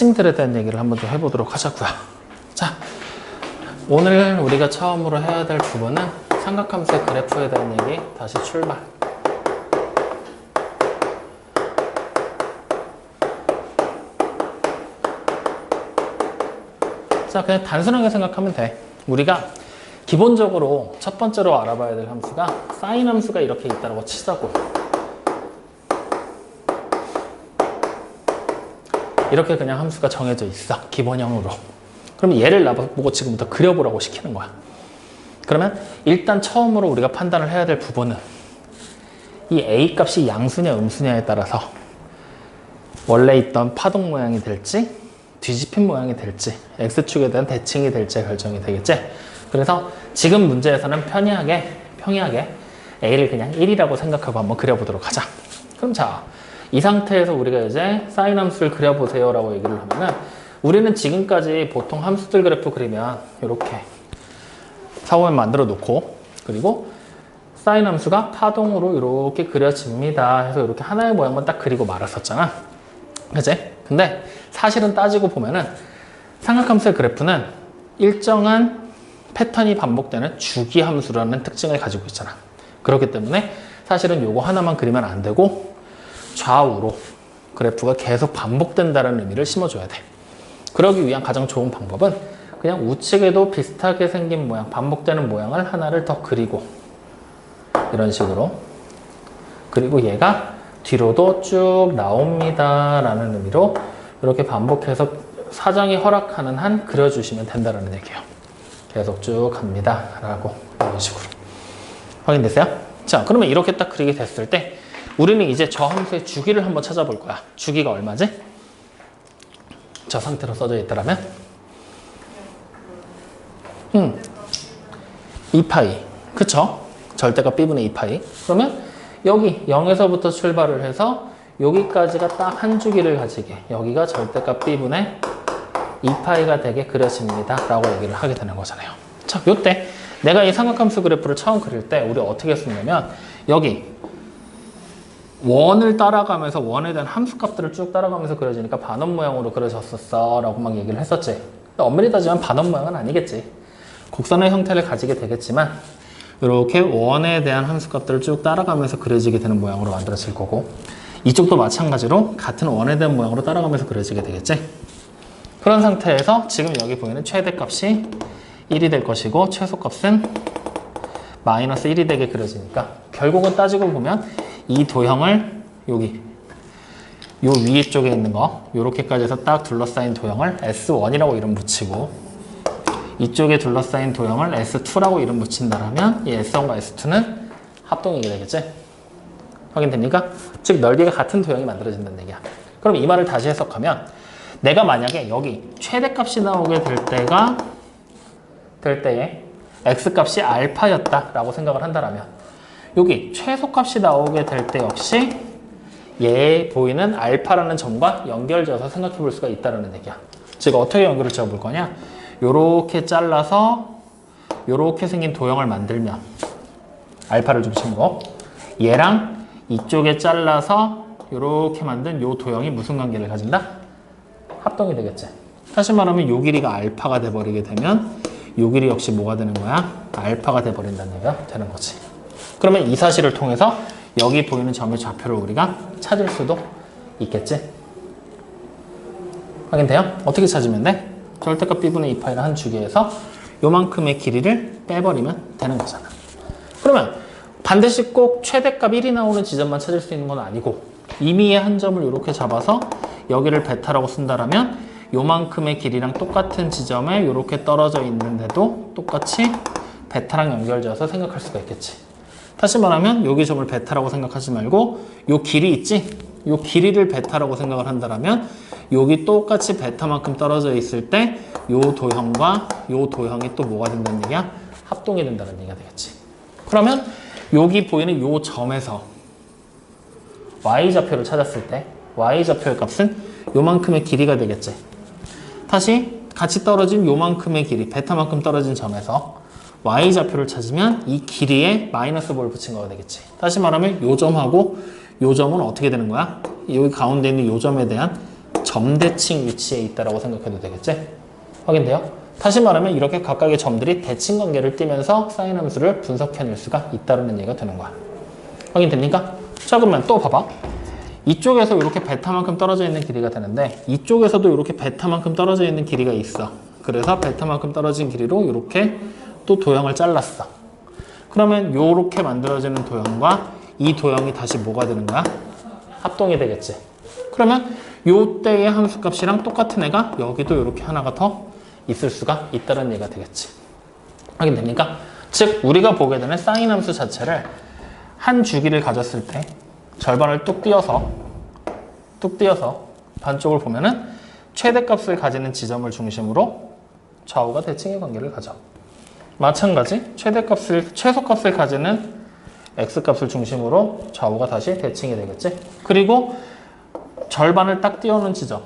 특징들에 대한 얘기를 한번 좀 해보도록 하자고요. 자, 오늘 우리가 처음으로 해야 될 부분은 삼각함수의 그래프에 대한 얘기. 다시 출발. 자, 그냥 단순하게 생각하면 돼. 우리가 기본적으로 첫 번째로 알아봐야 될 함수가 사인 함수가 이렇게 있다고 치자고. 이렇게 그냥 함수가 정해져 있어. 기본형으로. 그럼 얘를 나보고 지금부터 그려보라고 시키는 거야. 그러면 일단 처음으로 우리가 판단을 해야 될 부분은 이 A 값이 양수냐 음수냐에 따라서 원래 있던 파동 모양이 될지 뒤집힌 모양이 될지 X축에 대한 대칭이 될지 결정이 되겠지. 그래서 지금 문제에서는 평이하게 A를 그냥 1이라고 생각하고 한번 그려보도록 하자. 그럼 자, 이 상태에서 우리가 이제 사인 함수를 그려보세요 라고 얘기를 하면은 우리는 지금까지 보통 함수들 그래프 그리면 이렇게 사고면 만들어 놓고 그리고 사인 함수가 파동으로 이렇게 그려집니다 해서 이렇게 하나의 모양만 딱 그리고 말았었잖아. 그치? 근데 사실은 따지고 보면은 삼각함수의 그래프는 일정한 패턴이 반복되는 주기 함수라는 특징을 가지고 있잖아. 그렇기 때문에 사실은 요거 하나만 그리면 안 되고 좌우로 그래프가 계속 반복된다는 의미를 심어줘야 돼. 그러기 위한 가장 좋은 방법은 그냥 우측에도 비슷하게 생긴 모양, 반복되는 모양을 하나를 더 그리고 이런 식으로 그리고 얘가 뒤로도 쭉 나옵니다 라는 의미로 이렇게 반복해서 사정이 허락하는 한 그려주시면 된다는 얘기예요. 계속 쭉 갑니다 라고 이런 식으로 확인됐어요? 자, 그러면 이렇게 딱 그리게 됐을 때 우리는 이제 저 함수의 주기를 한번 찾아볼 거야. 주기가 얼마지? 저 상태로 써져 있더라면 2파이 그쵸? 절대값 b분의 2파이. 그러면 여기 0에서부터 출발을 해서 여기까지가 딱 한 주기를 가지게 여기가 절대값 b분의 2파이가 되게 그려집니다 라고 얘기를 하게 되는 거잖아요. 자, 요때 내가 이 삼각함수 그래프를 처음 그릴 때 우리 어떻게 쓰냐면 여기 원을 따라가면서 원에 대한 함수값들을 쭉 따라가면서 그려지니까 반원 모양으로 그려졌었어 라고 막 얘기를 했었지. 근데 엄밀히 따지면 반원 모양은 아니겠지. 곡선의 형태를 가지게 되겠지만 이렇게 원에 대한 함수값들을 쭉 따라가면서 그려지게 되는 모양으로 만들어질 거고 이쪽도 마찬가지로 같은 원에 대한 모양으로 따라가면서 그려지게 되겠지. 그런 상태에서 지금 여기 보이는 최대값이 1이 될 것이고 최소값은 마이너스 1이 되게 그려지니까 결국은 따지고 보면 이 도형을 여기 요 위에 쪽에 있는 거 요렇게까지 해서 딱 둘러싸인 도형을 S1이라고 이름 붙이고 이쪽에 둘러싸인 도형을 S2라고 이름 붙인다면 이 S1과 S2는 합동이게 되겠지? 확인됩니까? 즉 넓이가 같은 도형이 만들어진다는 얘기야. 그럼 이 말을 다시 해석하면 내가 만약에 여기 최대값이 나오게 될 때에 X값이 알파였다 라고 생각을 한다면 여기 최소값이 나오게 될 때 역시 얘 보이는 알파라는 점과 연결지어서 생각해 볼 수가 있다는 얘기야. 즉 어떻게 연결을 지어 볼 거냐? 요렇게 잘라서 요렇게 생긴 도형을 만들면 알파를 중심으로 얘랑 이쪽에 잘라서 요렇게 만든 요 도형이 무슨 관계를 가진다? 합동이 되겠지. 다시 말하면 요 길이가 알파가 돼버리게 되면 요 길이 역시 뭐가 되는 거야? 알파가 돼버린다는 얘기가 되는 거지. 그러면 이 사실을 통해서 여기 보이는 점의 좌표를 우리가 찾을 수도 있겠지. 확인돼요? 어떻게 찾으면 돼? 절대값 b분의 2파이를 한 주기에서 요만큼의 길이를 빼버리면 되는 거잖아. 그러면 반드시 꼭 최대값 1이 나오는 지점만 찾을 수 있는 건 아니고 임의의 한 점을 이렇게 잡아서 여기를 베타라고 쓴다라면 요만큼의 길이랑 똑같은 지점에 이렇게 떨어져 있는데도 똑같이 베타랑 연결지어서 생각할 수가 있겠지. 다시 말하면 여기 점을 베타라고 생각하지 말고 요 길이 있지? 요 길이를 베타라고 생각을 한다면 여기 똑같이 베타만큼 떨어져 있을 때 요 도형과 요 도형이 또 뭐가 된다는 얘기야? 합동이 된다는 얘기가 되겠지. 그러면 여기 보이는 요 점에서 y좌표를 찾았을 때 y좌표의 값은 요만큼의 길이가 되겠지. 다시 같이 떨어진 요만큼의 길이, 베타만큼 떨어진 점에서 y좌표를 찾으면 이 길이에 마이너스 뭘 붙인 거가 되겠지. 다시 말하면 요 점하고 요 점은 어떻게 되는 거야? 여기 가운데 있는 요 점에 대한 점대칭 위치에 있다라고 생각해도 되겠지? 확인돼요? 다시 말하면 이렇게 각각의 점들이 대칭 관계를 띠면서 사인 함수를 분석해낼 수가 있다는 얘기가 되는 거야. 확인됩니까? 자, 그러면 또 봐봐. 이쪽에서 이렇게 베타만큼 떨어져 있는 길이가 되는데 이쪽에서도 이렇게 베타만큼 떨어져 있는 길이가 있어. 그래서 베타만큼 떨어진 길이로 이렇게 또 도형을 잘랐어. 그러면 이렇게 만들어지는 도형과 이 도형이 다시 뭐가 되는 거야? 합동이 되겠지. 그러면 요때의 함수값이랑 똑같은 애가 여기도 이렇게 하나가 더 있을 수가 있다는 얘기가 되겠지. 확인됩니까? 즉 우리가 보게 되는 사인 함수 자체를 한 주기를 가졌을 때 절반을 뚝 띄어서 반쪽을 보면은 최대값을 가지는 지점을 중심으로 좌우가 대칭의 관계를 가져. 마찬가지 최소값을 가지는 x값을 중심으로 좌우가 다시 대칭이 되겠지. 그리고 절반을 딱 띄워놓은 지점,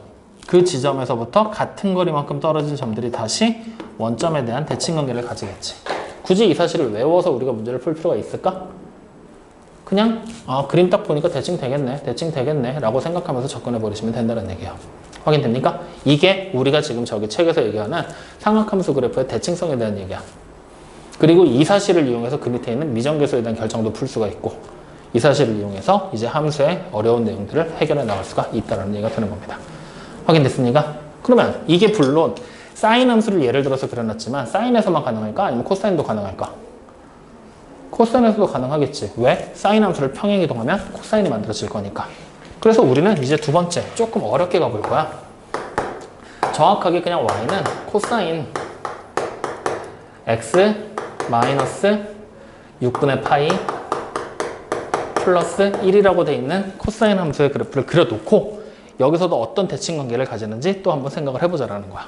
그 지점에서부터 같은 거리만큼 떨어진 점들이 다시 원점에 대한 대칭 관계를 가지겠지. 굳이 이 사실을 외워서 우리가 문제를 풀 필요가 있을까? 그냥 그림 딱 보니까 대칭 되겠네 라고 생각하면서 접근해 버리시면 된다는 얘기예요. 확인됩니까? 이게 우리가 지금 저기 책에서 얘기하는 삼각함수 그래프의 대칭성에 대한 얘기야. 그리고 이 사실을 이용해서 그 밑에 있는 미정계수에 대한 결정도 풀 수가 있고, 이 사실을 이용해서 이제 함수의 어려운 내용들을 해결해 나갈 수가 있다는 얘기가 되는 겁니다. 확인됐습니까? 그러면 이게 물론 사인 함수를 예를 들어서 그려놨지만 사인에서만 가능할까? 아니면 코사인도 가능할까? 코사인에서도 가능하겠지. 왜? 사인 함수를 평행 이동하면 코사인이 만들어질 거니까. 그래서 우리는 이제 두 번째 조금 어렵게 가볼 거야. 정확하게 그냥 y는 코사인 x 마이너스 6분의 파이 플러스 1이라고 돼 있는 코사인 함수의 그래프를 그려놓고 여기서도 어떤 대칭 관계를 가지는지 또 한번 생각을 해보자라는 거야.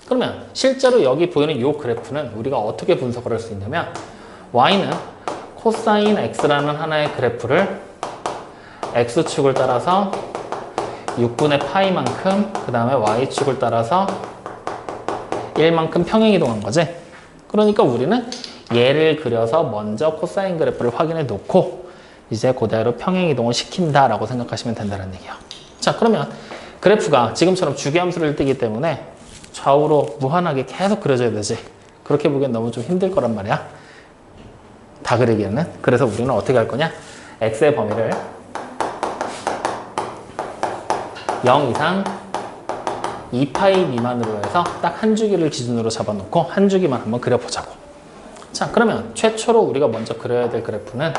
그러면 실제로 여기 보이는 이 그래프는 우리가 어떻게 분석을 할 수 있냐면 y는 코사인 x라는 하나의 그래프를 x축을 따라서 6분의 파이만큼 그 다음에 y축을 따라서 1만큼 평행 이동한 거지. 그러니까 우리는 얘를 그려서 먼저 코사인 그래프를 확인해 놓고 이제 그대로 평행 이동을 시킨다라고 생각하시면 된다는 얘기예요. 자, 그러면 그래프가 지금처럼 주기함수를 띠기 때문에 좌우로 무한하게 계속 그려져야 되지. 그렇게 보기엔 너무 좀 힘들 거란 말이야. 다 그리기에는. 그래서 우리는 어떻게 할 거냐? x의 범위를 0 이상 2파이 미만으로 해서 딱 한 주기를 기준으로 잡아놓고 한 주기만 한번 그려보자고. 자, 그러면 최초로 우리가 먼저 그려야 될 그래프는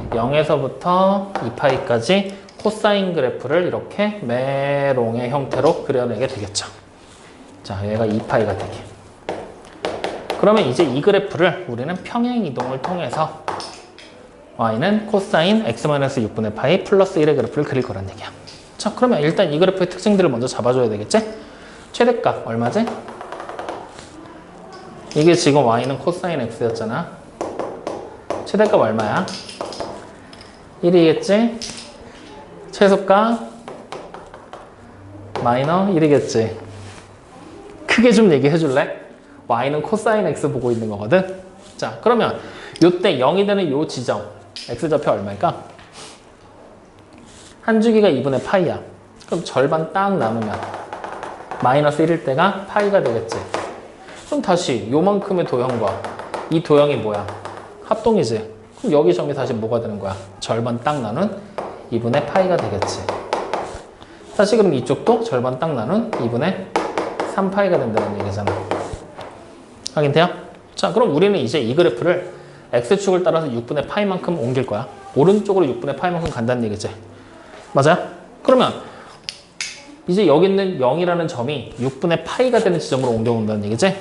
0에서부터 2파이까지 코사인 그래프를 이렇게 메롱의 형태로 그려내게 되겠죠. 자, 얘가 2파이가 되게. 그러면 이제 이 그래프를 우리는 평행 이동을 통해서 y는 코사인 x-6분의 파이 플러스 1의 그래프를 그릴 거란 얘기야. 자, 그러면 일단 이 그래프의 특징들을 먼저 잡아줘야 되겠지? 최대값 얼마지? 이게 지금 y는 코사인 x였잖아. 최대값 얼마야? 1이겠지? 최소값 마이너 1이겠지? 크게 좀 얘기해 줄래? y는 코사인 x 보고 있는 거거든? 자, 그러면 요때 0이 되는 요 지점 x좌표 얼마일까? 한 주기가 2분의 파이야. 그럼 절반 딱 나누면 마이너스 1일 때가 파이가 되겠지. 그럼 다시 요만큼의 도형과 이 도형이 뭐야? 합동이지. 그럼 여기 점이 다시 뭐가 되는 거야? 절반 딱 나눈 2분의 파이가 되겠지. 다시 그럼 이쪽도 절반 딱 나눈 2분의 3파이가 된다는 얘기잖아. 확인돼요? 자, 그럼 우리는 이제 이 그래프를 x축을 따라서 6분의 파이만큼 옮길 거야. 오른쪽으로 6분의 파이만큼 간다는 얘기지. 맞아요? 그러면 이제 여기 있는 0이라는 점이 6분의 파이가 되는 지점으로 옮겨온다는 얘기지?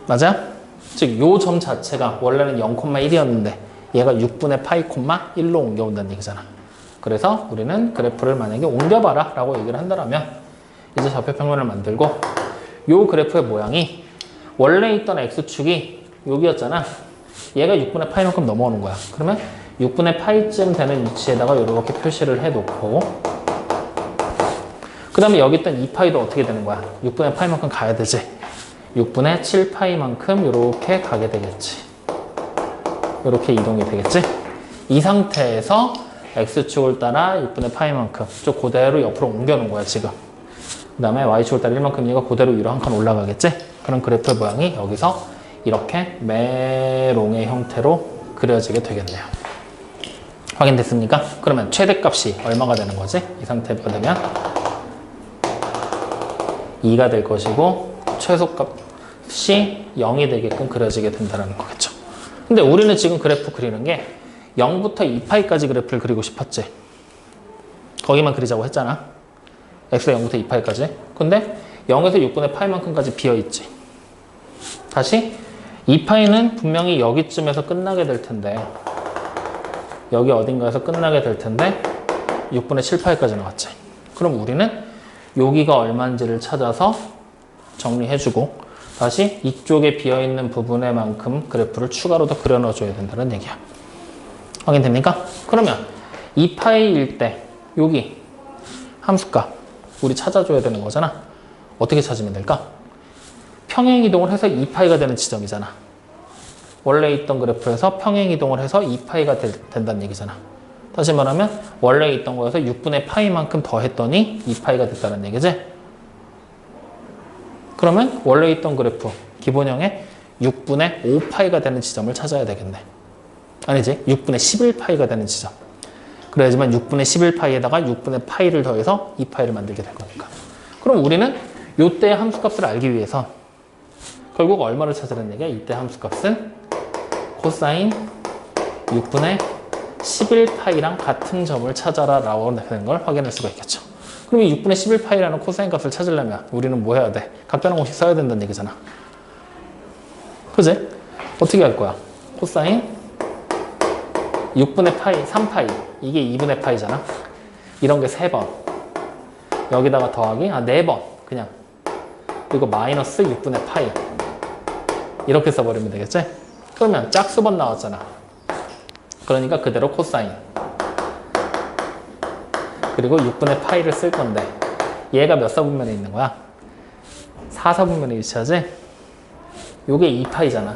맞아요? 즉, 요 점 자체가 원래는 0,1이었는데 얘가 6분의 파이, 1로 옮겨온다는 얘기잖아. 그래서 우리는 그래프를 만약에 옮겨봐라 라고 얘기를 한다면 이제 좌표평면을 만들고 요 그래프의 모양이 원래 있던 x축이 여기였잖아. 얘가 6분의 파이만큼 넘어오는 거야. 그러면 6분의 파이쯤 되는 위치에다가 이렇게 표시를 해놓고 그 다음에 여기 있던 2파이도 어떻게 되는 거야? 6분의 파이만큼 가야 되지. 6분의 7파이만큼 이렇게 가게 되겠지. 이렇게 이동이 되겠지. 이 상태에서 x축을 따라 6분의 파이만큼 쭉 그대로 옆으로 옮겨놓은 거야 지금. 그 다음에 y축을 따라 1만큼이니까 그대로 위로 한 칸 올라가겠지? 그럼 그래프의 모양이 여기서 이렇게 메롱의 형태로 그려지게 되겠네요. 확인됐습니까? 그러면 최대값이 얼마가 되는 거지? 이 상태가 되면 2가 될 것이고 최소값이 0이 되게끔 그려지게 된다는 거겠죠. 근데 우리는 지금 그래프 그리는 게 0부터 2파이까지 그래프를 그리고 싶었지. 거기만 그리자고 했잖아. x가 0부터 2파이까지. 근데 0에서 6분의 파이만큼까지 비어있지. 다시 2파이는 분명히 여기쯤에서 끝나게 될 텐데 여기 어딘가에서 끝나게 될 텐데 6분의 7파이까지 나왔지. 그럼 우리는 여기가 얼마인지를 찾아서 정리해주고 다시 이쪽에 비어있는 부분에 만큼 그래프를 추가로 더 그려 넣어줘야 된다는 얘기야. 확인됩니까? 그러면 2파이일 때 여기 함수값 우리 찾아줘야 되는 거잖아. 어떻게 찾으면 될까? 평행이동을 해서 2파이가 되는 지점이잖아. 원래 있던 그래프에서 평행이동을 해서 2파이가 된다는 얘기잖아. 다시 말하면 원래 있던 거에서 6분의 파이만큼 더했더니 2파이가 됐다는 얘기지? 그러면 원래 있던 그래프 기본형에 6분의 5파이가 되는 지점을 찾아야 되겠네. 아니지, 6분의 11파이가 되는 지점. 그래야지만 6분의 11파이에다가 6분의 파이를 더해서 2파이를 만들게 될 거니까. 그럼 우리는 이때의 함수값을 알기 위해서 결국 얼마를 찾으라는 얘기야? 이때 함수값은 코사인 6분의 11파이랑 같은 점을 찾아라 라고 되는 걸 확인할 수가 있겠죠. 그럼 이 6분의 11파이라는 코사인 값을 찾으려면 우리는 뭐 해야 돼? 각변환 공식 써야 된다는 얘기잖아. 그지? 어떻게 할 거야? 코사인 6분의 파이, 3파이 이게 2분의 파이잖아. 이런 게 3번 여기다가 더하기 4번 그냥 그리고 마이너스 6분의 파이 이렇게 써버리면 되겠지? 그러면 짝수번 나왔잖아. 그러니까 그대로 코사인 그리고 6분의 파이를 쓸 건데 얘가 몇 사분면에 있는 거야? 4사분면에 위치하지? 요게 2파이잖아.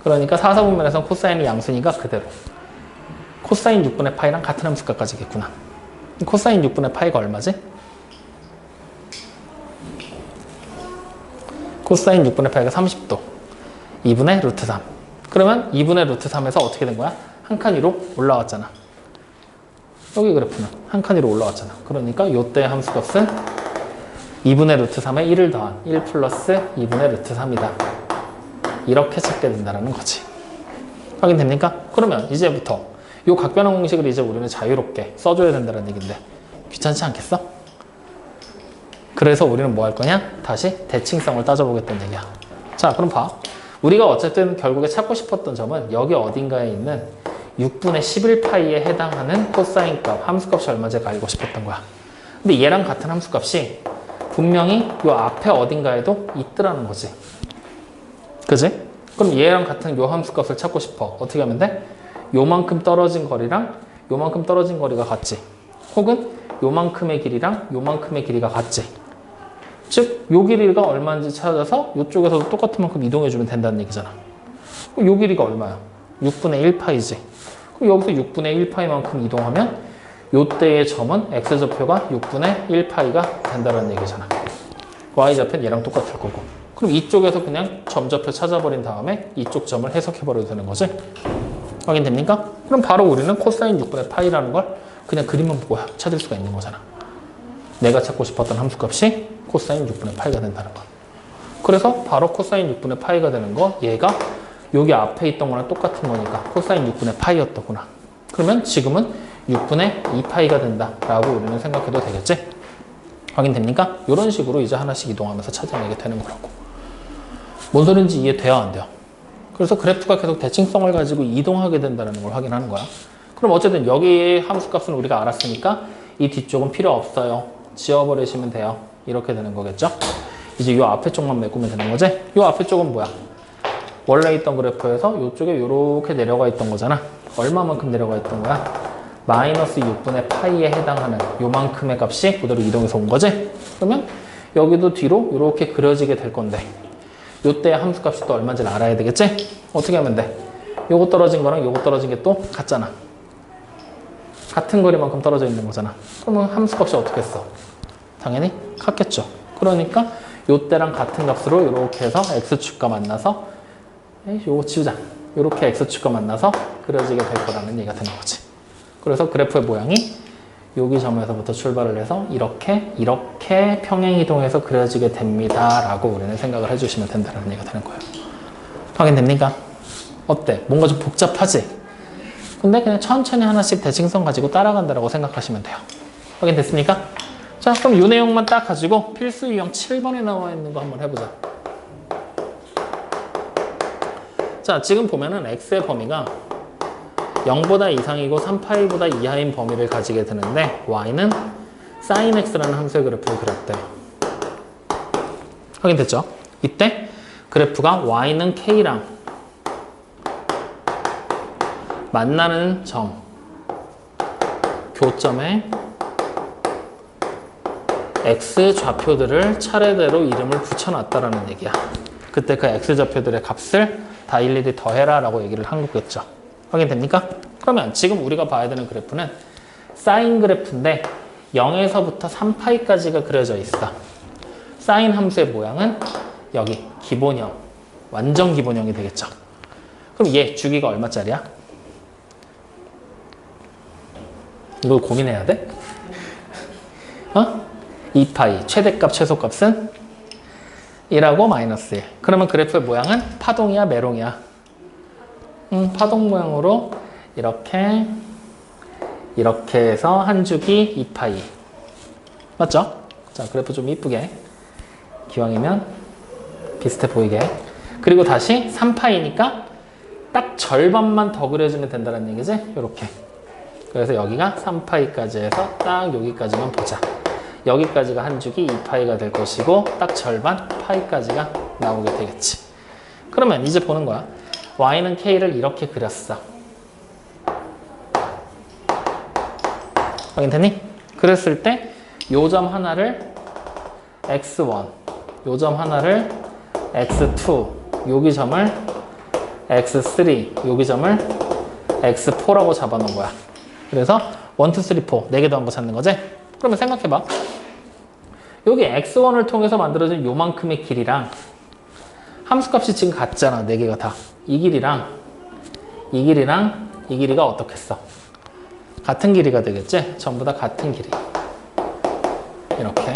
그러니까 4사분면에서는 코사인이 양수니까 그대로 코사인 6분의 파이랑 같은 함수값까지겠구나. 코사인 6분의 파이가 얼마지? 코사인 6분의 파이가 30도 2분의 루트 3. 그러면 2분의 루트 3에서 어떻게 된 거야? 한 칸 위로 올라왔잖아. 여기 그래프는 한 칸 위로 올라왔잖아. 그러니까 이때의 함수값은 2분의 루트 3에 1을 더한 1 플러스 2분의 루트 3이다. 이렇게 찾게 된다는 거지. 확인됩니까? 그러면 이제부터 이 각변환 공식을 이제 우리는 자유롭게 써줘야 된다는 얘기인데 귀찮지 않겠어? 그래서 우리는 뭐 할 거냐? 다시 대칭성을 따져보겠다는 얘기야. 자, 그럼 봐. 우리가 어쨌든 결국에 찾고 싶었던 점은 여기 어딘가에 있는 6분의 11파이에 해당하는 코사인 값, 함수값이 얼마인지 알고 싶었던 거야. 근데 얘랑 같은 함수값이 분명히 이 앞에 어딘가에도 있더라는 거지. 그지? 그럼 얘랑 같은 요 함수값을 찾고 싶어. 어떻게 하면 돼? 요만큼 떨어진 거리랑 요만큼 떨어진 거리가 같지. 혹은 요만큼의 길이랑 요만큼의 길이가 같지. 즉, 요 길이가 얼마인지 찾아서 이쪽에서도 똑같은 만큼 이동해주면 된다는 얘기잖아. 요 길이가 얼마야? 6분의 1파이지. 그럼 여기서 6분의 1파이만큼 이동하면 요때의 점은 x좌표가 6분의 1파이가 된다는 얘기잖아. y좌표는 얘랑 똑같을 거고. 그럼 이쪽에서 그냥 점좌표 찾아버린 다음에 이쪽 점을 해석해버려도 되는 거지. 확인됩니까? 그럼 바로 우리는 코사인 6분의 파이라는 걸 그냥 그림만 보고 찾을 수가 있는 거잖아. 내가 찾고 싶었던 함수값이 코사인 6분의 파이가 된다는 거. 그래서 바로 코사인 6분의 파이가 되는 거 얘가 여기 앞에 있던 거랑 똑같은 거니까 코사인 6분의 파이였더구나. 그러면 지금은 6분의 2파이가 된다라고 우리는 생각해도 되겠지? 확인됩니까? 이런 식으로 이제 하나씩 이동하면서 찾아내게 되는 거라고. 뭔 소린지 이해돼요? 안 돼요? 그래서 그래프가 계속 대칭성을 가지고 이동하게 된다는 걸 확인하는 거야. 그럼 어쨌든 여기의 함수값은 우리가 알았으니까 이 뒤쪽은 필요 없어요. 지워버리시면 돼요. 이렇게 되는 거겠죠? 이제 이 앞에 쪽만 메꾸면 되는 거지? 이 앞에 쪽은 뭐야? 원래 있던 그래프에서 이쪽에 이렇게 내려가 있던 거잖아. 얼마만큼 내려가 있던 거야? 마이너스 6분의 파이에 해당하는 요만큼의 값이 그대로 이동해서 온 거지? 그러면 여기도 뒤로 이렇게 그려지게 될 건데 요때 함수값이 또 얼마인지를 알아야 되겠지? 어떻게 하면 돼? 요거 떨어진 거랑 요거 떨어진 게 또 같잖아. 같은 거리만큼 떨어져 있는 거잖아. 그러면 함수값이 어떻게 써? 당연히 같겠죠. 그러니까 요때랑 같은 값으로 이렇게 해서 x축과 만나서 요거 지우자. 이렇게 x축과 만나서 그려지게 될 거라는 얘기가 되는 거지. 그래서 그래프의 모양이 여기 점에서부터 출발을 해서 이렇게 평행이동해서 그려지게 됩니다 라고 우리는 생각을 해주시면 된다는 얘기가 되는 거예요. 확인됩니까? 어때? 뭔가 좀 복잡하지? 근데 그냥 천천히 하나씩 대칭성 가지고 따라간다고 생각하시면 돼요. 확인됐습니까? 자, 그럼 이 내용만 딱 가지고 필수 유형 7번에 나와 있는 거 한번 해보자. 자, 지금 보면은 x의 범위가 0보다 이상이고 3파이보다 이하인 범위를 가지게 되는데 y는 sin x라는 함수의 그래프를 그렸대요. 확인됐죠? 이때 그래프가 y는 k랑 만나는 점, 교점에 x 좌표들을 차례대로 이름을 붙여놨다라는 얘기야. 그때 그 x 좌표들의 값을 다 일일이 더해라 라고 얘기를 한 거겠죠. 확인됩니까? 그러면 지금 우리가 봐야 되는 그래프는 사인 그래프인데 0에서부터 3파이까지가 그려져 있어. 사인 함수의 모양은 여기 기본형, 완전 기본형이 되겠죠. 그럼 얘 주기가 얼마짜리야? 이거 고민해야 돼? 2파이, 최대값, 최소값은 1하고 마이너스 1. 그러면 그래프의 모양은 파동이야, 메롱이야? 파동 모양으로 이렇게 해서 한 주기 2파이. 맞죠? 자, 그래프 좀 이쁘게. 기왕이면 비슷해 보이게. 그리고 다시 3파이니까 딱 절반만 더 그려주면 된다는 얘기지? 이렇게. 그래서 여기가 3파이까지 해서 딱 여기까지만 보자. 여기까지가 한 주기 2파이가 될 것이고 딱 절반 파이까지가 나오게 되겠지. 그러면 이제 보는 거야. y는 k를 이렇게 그렸어. 확인되니? 그랬을 때 요 점 하나를 x1, 요 점 하나를 x2, 여기 점을 x3, 여기 점을 x4라고 잡아놓은 거야. 그래서 1, 2, 3, 4, 4개 더한 거 찾는 거지? 그러면 생각해봐. 여기 x1을 통해서 만들어진 요만큼의 길이랑 함수값이 지금 같잖아. 4개가 다. 이 길이랑 이 길이가 어떻겠어? 같은 길이가 되겠지? 전부 다 같은 길이. 이렇게.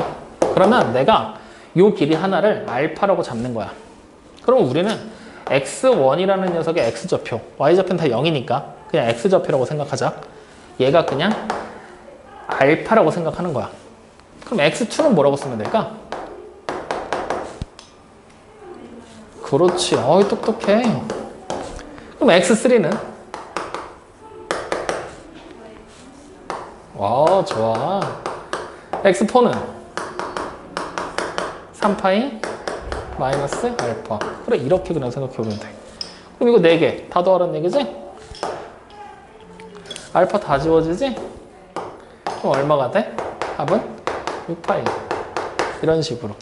그러면 내가 요 길이 하나를 알파라고 잡는 거야. 그럼 우리는 x1이라는 녀석의 x좌표, y좌표는 다 0이니까 그냥 x좌표라고 생각하자. 얘가 그냥 알파라고 생각하는 거야. 그럼 x2는 뭐라고 쓰면 될까? 그렇지. 어이, 똑똑해. 그럼 x3는? 와, 좋아. x4는? 3파이 마이너스 알파. 그래, 이렇게 그냥 생각해보면 돼. 그럼 이거 4개 다 더하라는 얘기지? 알파 다 지워지지? 그럼 얼마가 돼? 답은 6파이. 이런 식으로.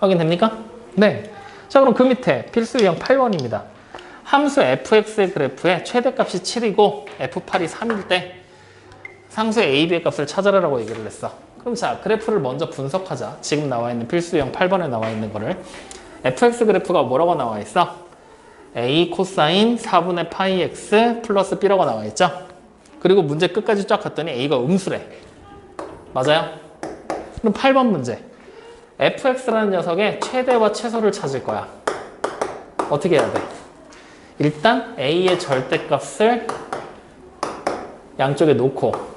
확인됩니까? 네. 자, 그럼 그 밑에 필수 유형 8번입니다. 함수 fx의 그래프의 최대값이 7이고 f8이 3일 때 상수 AB의 값을 찾아라라고 얘기를 했어. 그럼 자, 그래프를 먼저 분석하자. 지금 나와 있는 필수 유형 8번에 나와 있는 거를. fx 그래프가 뭐라고 나와 있어? a 코사인 4분의 파이 x 플러스 b라고 나와 있죠? 그리고 문제 끝까지 쫙 갔더니 a가 음수래. 맞아요? 그럼 8번 문제. fx라는 녀석의 최대와 최소를 찾을 거야. 어떻게 해야 돼? 일단 a의 절대값을 양쪽에 놓고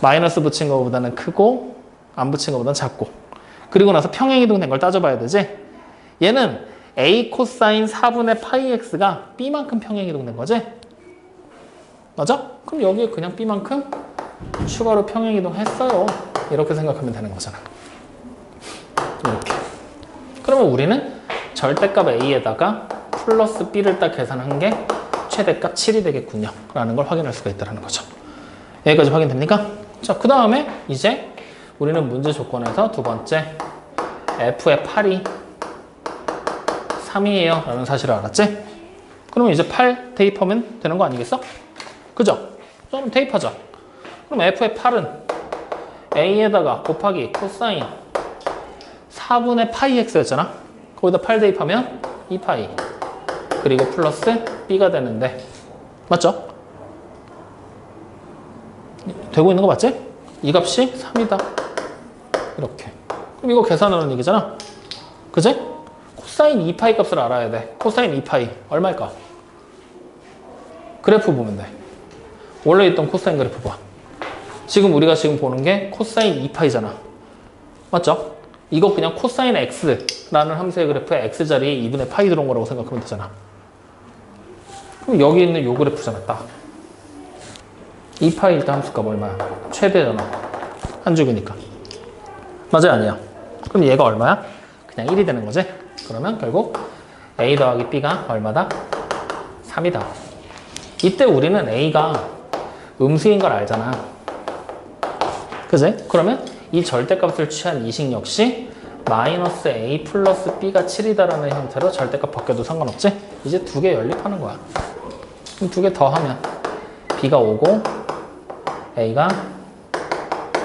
마이너스 붙인 것보다는 크고 안 붙인 것보다는 작고, 그리고 나서 평행이동 된 걸 따져봐야 되지. 얘는 a 코사인 4분의 파이 x가 b만큼 평행이동 된 거지? 맞아? 그럼 여기에 그냥 b만큼 추가로 평행이동 했어요. 이렇게 생각하면 되는 거잖아. 이렇게. 그러면 우리는 절대값 a에다가 플러스 b를 딱 계산한 게 최대값 7이 되겠군요. 라는 걸 확인할 수가 있다는 거죠. 여기까지 확인됩니까? 자, 그 다음에 이제 우리는 문제 조건에서 두 번째 f의 8이 3이에요 라는 사실을 알았지? 그러면 이제 8 대입하면 되는 거 아니겠어? 그죠? 그럼 대입하자. 그럼 f의 8은 a에다가 곱하기 코사인 4분의 파이 x였잖아. 거기다 8 대입하면 2파이 그리고 플러스 b가 되는데 맞죠? 되고 있는 거 맞지? 이 값이 3이다. 이렇게. 그럼 이거 계산하는 얘기잖아. 그지? 코사인 2파이 값을 알아야 돼. 코사인 2파이 얼마일까? 그래프 보면 돼. 원래 있던 코사인 그래프 봐. 지금 우리가 지금 보는 게 코사인 2파이잖아. 맞죠? 이거 그냥 코사인 x라는 함수의 그래프에 x자리에 2분의 파이 들어온 거라고 생각하면 되잖아. 그럼 여기 있는 요 그래프잖아. 딱 2파이 일단 함수값 얼마야? 최대잖아. 한 줄기니까. 맞아요? 아니야? 그럼 얘가 얼마야? 그냥 1이 되는 거지? 그러면 결국 a 더하기 b가 얼마다? 3이다. 이때 우리는 a가 음수인 걸 알잖아. 그지? 그러면 이 절대값을 취한 이식 역시 마이너스 a 플러스 b가 7이다라는 형태로 절대값 바뀌어도 상관없지? 이제 두 개 연립하는 거야. 그럼 두 개 더하면 b가 5고 a가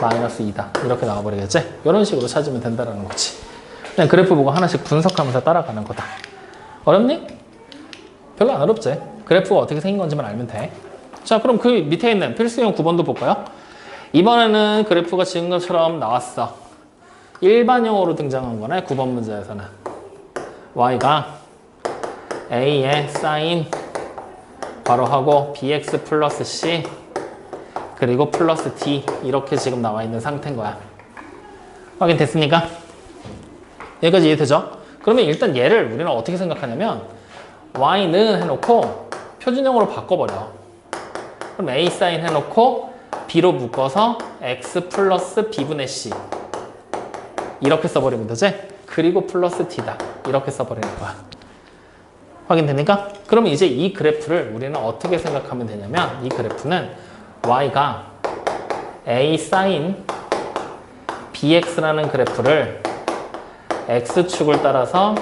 마이너스 2다. 이렇게 나와버리겠지? 이런 식으로 찾으면 된다는 거지. 그냥 그래프 보고 하나씩 분석하면서 따라가는 거다. 어렵니? 별로 안 어렵지? 그래프가 어떻게 생긴 건지만 알면 돼. 자, 그럼 그 밑에 있는 필수형 9번도 볼까요? 이번에는 그래프가 지금 것처럼 나왔어. 일반형으로 등장한 거네, 9번 문제에서는. y가 a의 사인 괄호하고 bx 플러스 c 그리고 플러스 d 이렇게 지금 나와 있는 상태인 거야. 확인됐습니까? 여기까지 이해되죠? 그러면 일단 얘를 우리는 어떻게 생각하냐면 y는 해놓고 표준형으로 바꿔버려. 그럼 a 사인 해놓고 b로 묶어서 x 플러스 b분의 c 이렇게 써버리면 되지? 그리고 플러스 d다. 이렇게 써버리는 거야. 확인됩니까? 그럼 이제 이 그래프를 우리는 어떻게 생각하면 되냐면 이 그래프는 y가 a 사인 bx라는 그래프를 x축을 따라서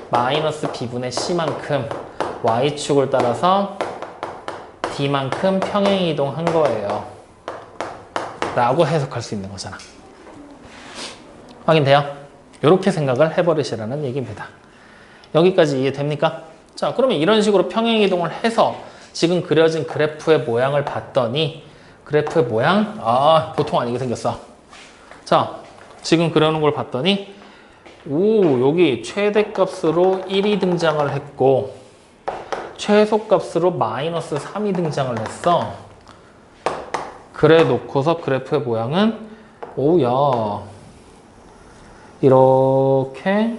마이너스 b분의 c만큼 y축을 따라서 d만큼 평행이동한 거예요. 라고 해석할 수 있는 거잖아. 확인돼요? 이렇게 생각을 해버리시라는 얘기입니다. 여기까지 이해됩니까? 자, 그러면 이런 식으로 평행이동을 해서 지금 그려진 그래프의 모양을 봤더니 그래프의 모양? 보통 아니게 생겼어. 자, 지금 그려놓은 걸 봤더니 여기 최대값으로 1이 등장을 했고 최소값으로 마이너스 3이 등장을 했어. 그래 놓고서 그래프의 모양은 이렇게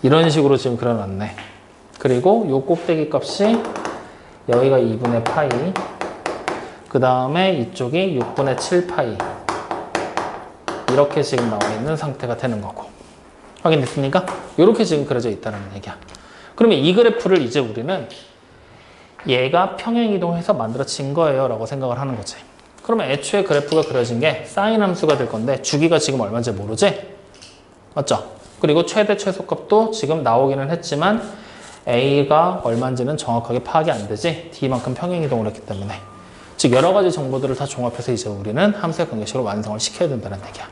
이런 식으로 지금 그려놨네. 그리고 요 꼭대기 값이 여기가 2분의 파이 그 다음에 이쪽이 6분의 7파이 이렇게 지금 나와 있는 상태가 되는 거고. 확인됐습니까? 이렇게 지금 그려져 있다는 얘기야. 그러면 이 그래프를 이제 우리는 얘가 평행이동해서 만들어진 거예요 라고 생각을 하는 거지. 그러면 애초에 그래프가 그려진 게 사인 함수가 될 건데 주기가 지금 얼마인지 모르지? 맞죠? 그리고 최대 최소값도 지금 나오기는 했지만 a가 얼마인지는 정확하게 파악이 안 되지. d만큼 평행이동을 했기 때문에. 즉 여러 가지 정보들을 다 종합해서 이제 우리는 함수의 관계식을 완성을 시켜야 된다는 얘기야.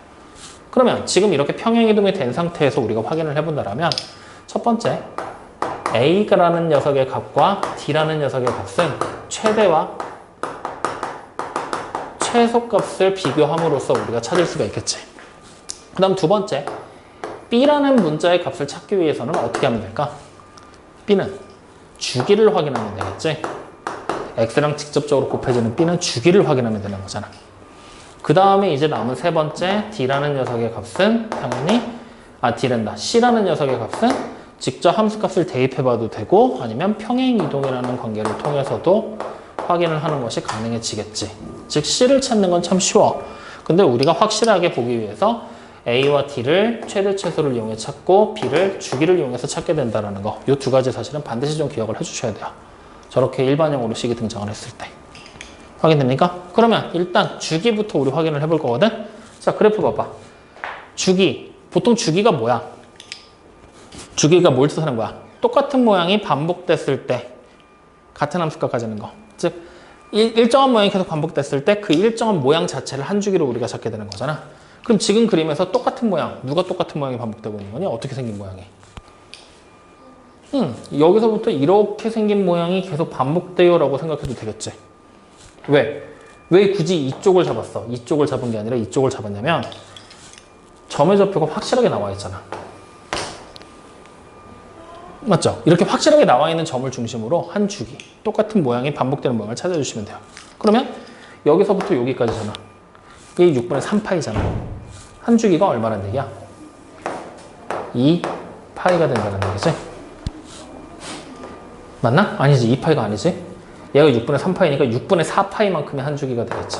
그러면 지금 이렇게 평행이동이 된 상태에서 우리가 확인을 해본다면 첫 번째 a라는 녀석의 값과 d라는 녀석의 값은 최대와 최소값을 비교함으로써 우리가 찾을 수가 있겠지. 그 다음 두 번째 b라는 문자의 값을 찾기 위해서는 어떻게 하면 될까? b는 주기를 확인하면 되겠지. x랑 직접적으로 곱해지는 b는 주기를 확인하면 되는 거잖아. 그 다음에 이제 남은 세 번째 d라는 녀석의 값은 당연히 d랜다. c라는 녀석의 값은 직접 함수값을 대입해봐도 되고 아니면 평행이동이라는 관계를 통해서도 확인을 하는 것이 가능해지겠지. 즉 c를 찾는 건 참 쉬워. 근데 우리가 확실하게 보기 위해서 a와 d를 최대 최소를 이용해 찾고 b를 주기를 이용해서 찾게 된다는 거. 이 두 가지 사실은 반드시 좀 기억을 해주셔야 돼요. 저렇게 일반형으로 식이 등장을 했을 때. 확인됩니까? 그러면 일단 주기부터 우리 확인을 해볼 거거든? 자, 그래프 봐봐. 주기. 보통 주기가 뭐야? 주기가 뭘 뜻하는 거야? 똑같은 모양이 반복됐을 때 같은 함수가 가지는 거. 즉 일정한 모양이 계속 반복됐을 때 그 일정한 모양 자체를 한 주기로 우리가 잡게 되는 거잖아. 그럼 지금 그림에서 똑같은 모양, 누가 똑같은 모양이 반복되고 있는 거냐? 어떻게 생긴 모양이? 여기서부터 이렇게 생긴 모양이 계속 반복돼요 라고 생각해도 되겠지. 왜? 왜 굳이 이쪽을 잡았어? 이쪽을 잡은 게 아니라 이쪽을 잡았냐면 점의 좌표가 확실하게 나와 있잖아. 맞죠? 이렇게 확실하게 나와 있는 점을 중심으로 한 주기, 똑같은 모양이 반복되는 모양을 찾아주시면 돼요. 그러면 여기서부터 여기까지잖아. 이게 6분의 3파이잖아. 한 주기가 얼마란 얘기야? 2파이가 된다는 얘기지. 맞나? 아니지. 2파이가 아니지. 얘가 6분의 3파이니까 6분의 4파이만큼의 한 주기가 되겠지.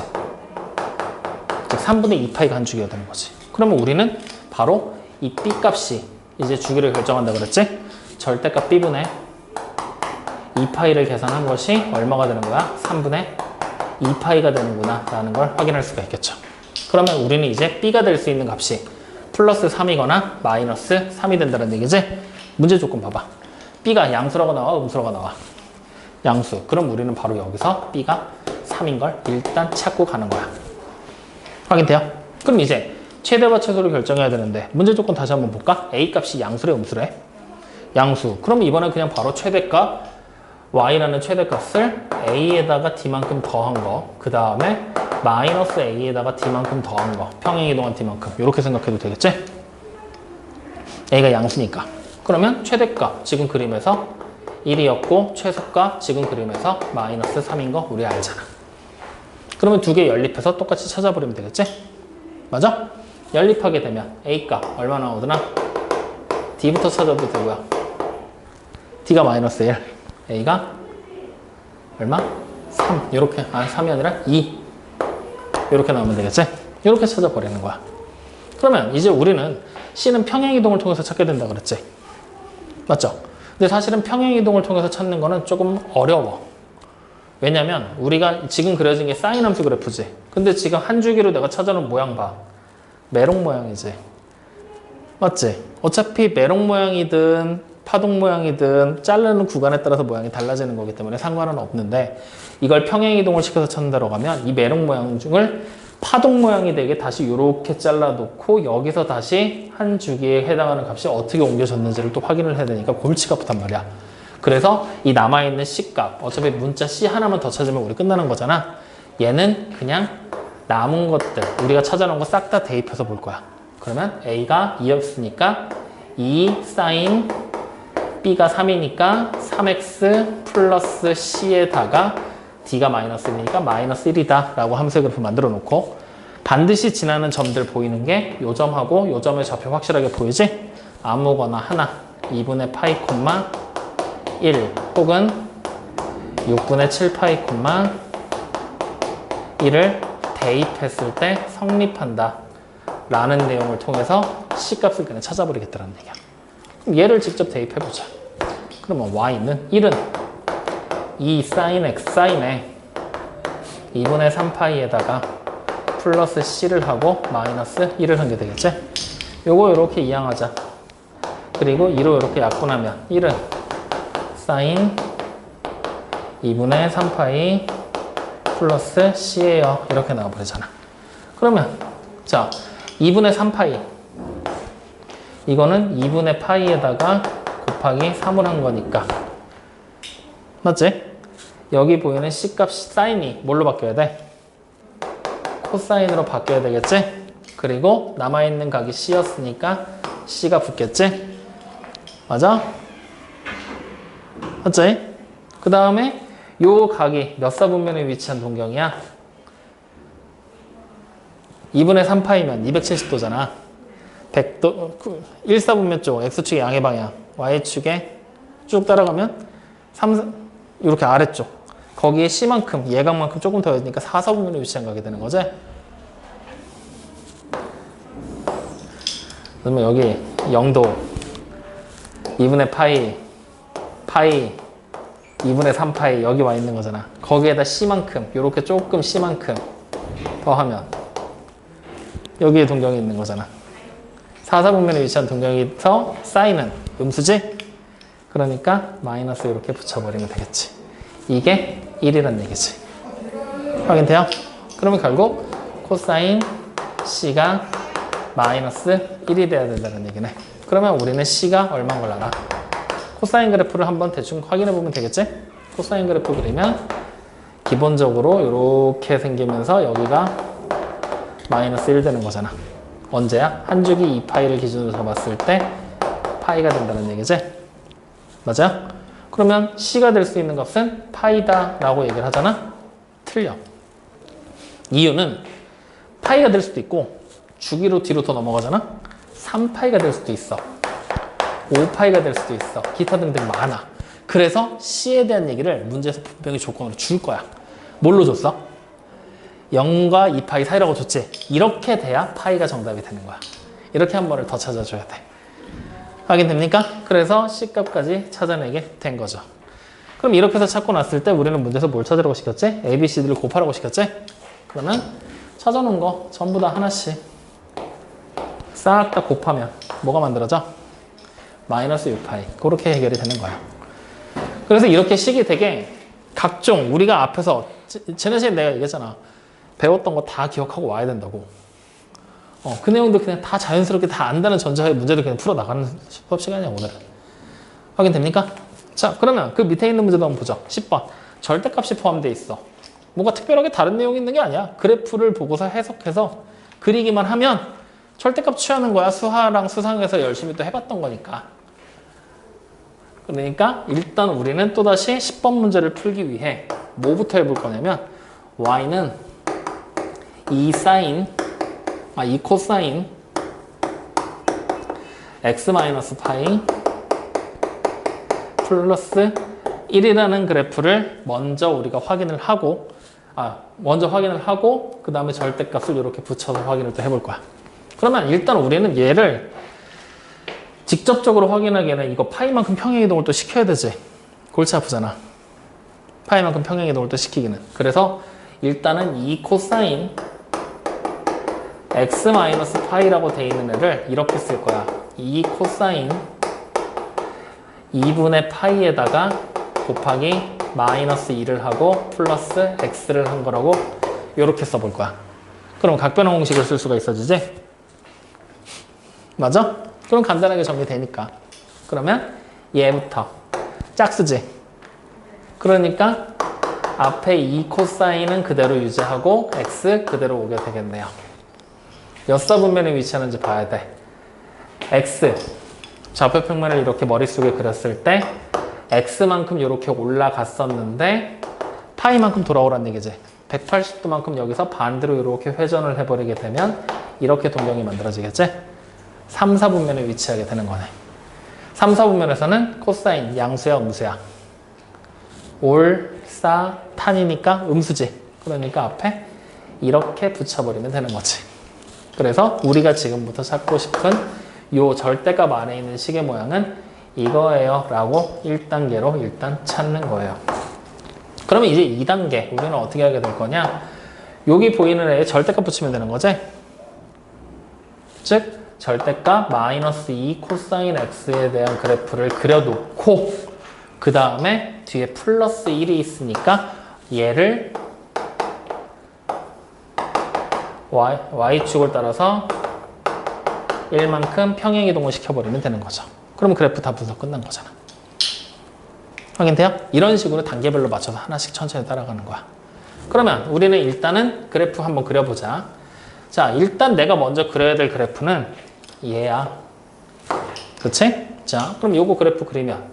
즉 3분의 2파이가 한 주기가 되는 거지. 그러면 우리는 바로 이 B 값이 이제 주기를 결정한다 그랬지? 절대값 B분의 2파이를 계산한 것이 얼마가 되는 거야? 3분의 2파이가 되는구나 라는 걸 확인할 수가 있겠죠. 그러면 우리는 이제 B가 될 수 있는 값이 플러스 3이거나 마이너스 3이 된다는 얘기지? 문제 조건 봐봐. B가 양수라고 나와? 음수라고 나와? 양수. 그럼 우리는 바로 여기서 B가 3인 걸 일단 찾고 가는 거야. 확인돼요? 그럼 이제 최대와 최소를 결정해야 되는데 문제 조건 다시 한번 볼까? A 값이 양수래 음수래? 양수. 그럼 이번에 그냥 바로 최대값 y라는 최대값을 a에다가 d만큼 더한 거, 그 다음에 마이너스 a에다가 d만큼 더한 거, 평행이동한 d만큼 이렇게 생각해도 되겠지? a가 양수니까. 그러면 최대값 지금 그림에서 1이었고 최소값 지금 그림에서 마이너스 3인 거 우리 알잖아. 그러면 두 개 연립해서 똑같이 찾아버리면 되겠지? 맞아? 연립하게 되면 a값 얼마 나오더나? d부터 찾아도 되고요. d가 마이너스 1, a가 얼마? 3. 이렇게, 3이 아니라 2. 이렇게 나오면 되겠지? 이렇게 찾아버리는 거야. 그러면 이제 우리는 c는 평행이동을 통해서 찾게 된다 그랬지? 맞죠? 근데 사실은 평행이동을 통해서 찾는 거는 조금 어려워. 왜냐면 우리가 지금 그려진 게 사인 함수 그래프지. 근데 지금 한 주기로 내가 찾아놓은 모양 봐. 메롱 모양이지. 맞지? 어차피 메롱 모양이든 파동 모양이든 자르는 구간에 따라서 모양이 달라지는 거기 때문에 상관은 없는데 이걸 평행이동을 시켜서 찾는다고 하면 이 메롱 모양 중을 파동 모양이 되게 다시 이렇게 잘라놓고 여기서 다시 한 주기에 해당하는 값이 어떻게 옮겨졌는지를 또 확인을 해야 되니까 골치가 아프단 말이야. 그래서 이 남아있는 C값, 어차피 문자 C 하나만 더 찾으면 우리 끝나는 거잖아. 얘는 그냥 남은 것들, 우리가 찾아놓은 거 싹 다 대입해서 볼 거야. 그러면 A가 2였으니까 2 사인 B가 3이니까 3x 플러스 C에다가 D가 마이너스 1이니까 마이너스 1이다 라고 함수의 그래프 만들어 놓고 반드시 지나는 점들 보이는 게 요 점하고 요 점의 좌표 확실하게 보이지? 아무거나 하나 2분의 파이 콤마 1 혹은 6분의 7파이 콤마 1을 대입했을 때 성립한다 라는 내용을 통해서 C값을 그냥 찾아버리겠다는 얘기야. 그럼 얘를 직접 대입해보자. 그러면 y는 1은 2 sin x sin에 2분의 3파이에다가 플러스 c를 하고 마이너스 1을 한 게 되겠지? 요거 이렇게 이항하자. 그리고 2로 이렇게 약분하면 1은 sin 2분의 3파이 플러스 c예요. 이렇게 나와버리잖아. 그러면 자 2분의 3파이 이거는 2분의 파이에다가 곱하기 3을 한 거니까 맞지? 여기 보이는 C값 사인이 뭘로 바뀌어야 돼? 코사인으로 바뀌어야 되겠지? 그리고 남아있는 각이 C였으니까 C가 붙겠지? 맞아? 맞지? 그 다음에 요 각이 몇 사분면에 위치한 동경이야? 2분의 3파이면 270도잖아. 100도, 1사분면 쪽, X축의 양의 방향, Y축에 쭉 따라가면 이렇게 아래쪽. 거기에 C만큼, 예각만큼 조금 더 있으니까 4사분면에 위치한 가게 되는 거지? 그러면 여기 0도, 2분의 파이, 2분의 3파이 여기 와 있는 거잖아. 거기에다 C만큼, 이렇게 조금 C만큼 더 하면 여기에 동경이 있는 거잖아. 4사분면에 위치한 동경에서 사인은 음수지? 그러니까 마이너스 이렇게 붙여버리면 되겠지. 이게 1이란 얘기지. 확인돼요? 그러면 결국 코사인 C가 마이너스 1이 돼야 된다는 얘기네. 그러면 우리는 C가 얼마인 걸 알아? 코사인 그래프를 한번 대충 확인해 보면 되겠지? 코사인 그래프 그리면 기본적으로 이렇게 생기면서 여기가 마이너스 1 되는 거잖아. 언제야? 한 주기 2파이를 기준으로 잡았을 때 파이가 된다는 얘기지? 맞아요? 그러면 C가 될 수 있는 값은 파이다 라고 얘기를 하잖아? 틀려. 이유는 파이가 될 수도 있고 주기로 뒤로 더 넘어가잖아? 3파이가 될 수도 있어. 5파이가 될 수도 있어. 기타 등등 많아. 그래서 C에 대한 얘기를 문제에서 분명히 조건으로 줄 거야. 뭘로 줬어? 0과 2파이 사이라고 줬지? 이렇게 돼야 파이가 정답이 되는 거야. 이렇게 한 번을 더 찾아줘야 돼. 확인됩니까? 그래서 C값까지 찾아내게 된 거죠. 그럼 이렇게 해서 찾고 났을 때 우리는 문제에서 뭘 찾으라고 시켰지? A, B, C, D를 곱하라고 시켰지? 그러면 찾아놓은 거 전부 다 하나씩 싹 다 곱하면 뭐가 만들어져? 마이너스 6파이. 그렇게 해결이 되는 거야. 그래서 이렇게 식이 되게 각종 우리가 앞에서 지난 시간에 내가 얘기했잖아. 배웠던 거 다 기억하고 와야 된다고. 그 내용도 그냥 다 자연스럽게 다 안다는 전제하에 문제를 그냥 풀어나가는 수업 시간이야, 오늘은. 확인됩니까? 자, 그러면 그 밑에 있는 문제도 한번 보죠. 10번. 절대값이 포함되어 있어. 뭔가 특별하게 다른 내용이 있는 게 아니야. 그래프를 보고서 해석해서 그리기만 하면 절대값 취하는 거야. 수하랑 수상에서 열심히 또 해봤던 거니까. 그러니까 일단 우리는 또다시 10번 문제를 풀기 위해 뭐부터 해볼 거냐면 y는 2 코사인 x-파이 플러스 1이라는 그래프를 먼저 우리가 확인을 하고 그 다음에 절대값을 이렇게 붙여서 확인을 또 해볼 거야. 그러면 일단 우리는 얘를 직접적으로 확인하기에는 이거 파이만큼 평행이동을 또 시켜야 되지. 골치 아프잖아. 파이만큼 평행이동을 또 시키기는. 그래서 일단은 2 코사인 x-파이라고 돼 있는 애를 이렇게 쓸 거야. 2 코사인 2분의 파이에다가 곱하기 마이너스 2를 하고 플러스 x를 한 거라고 이렇게 써볼 거야. 그럼 각변환 공식을 쓸 수가 있어지지? 맞아? 그럼 간단하게 정리되니까. 그러면 얘부터 짝수지. 그러니까 앞에 2 코사인은 그대로 유지하고 x 그대로 오게 되겠네요. 역사분면에 위치하는지 봐야 돼. x 좌표 평면을 이렇게 머릿속에 그렸을 때 x만큼 이렇게 올라갔었는데 파이만큼 돌아오란 얘기지. 180도만큼 여기서 반대로 이렇게 회전을 해버리게 되면 이렇게 동경이 만들어지겠지? 3, 4분면에 위치하게 되는 거네. 3, 4분면에서는 코사인 양수야 음수야? 올, 사, 탄이니까 음수지. 그러니까 앞에 이렇게 붙여버리면 되는 거지. 그래서 우리가 지금부터 찾고 싶은 요 절대값 안에 있는 식의 모양은 이거예요 라고 1단계로 일단 찾는 거예요. 그러면 이제 2단계 우리는 어떻게 하게 될 거냐? 여기 보이는 애에 절대값 붙이면 되는 거지? 즉 절대값 마이너스 2 코사인 x에 대한 그래프를 그려놓고 그 다음에 뒤에 플러스 1이 있으니까 얘를 y축을 따라서 1만큼 평행이동을 시켜버리면 되는 거죠. 그럼 그래프 다 분석 끝난 거잖아. 확인돼요? 이런 식으로 단계별로 맞춰서 하나씩 천천히 따라가는 거야. 그러면 우리는 일단은 그래프 한번 그려보자. 자, 일단 내가 먼저 그려야 될 그래프는 얘야. 그치? 자, 그럼 요거 그래프 그리면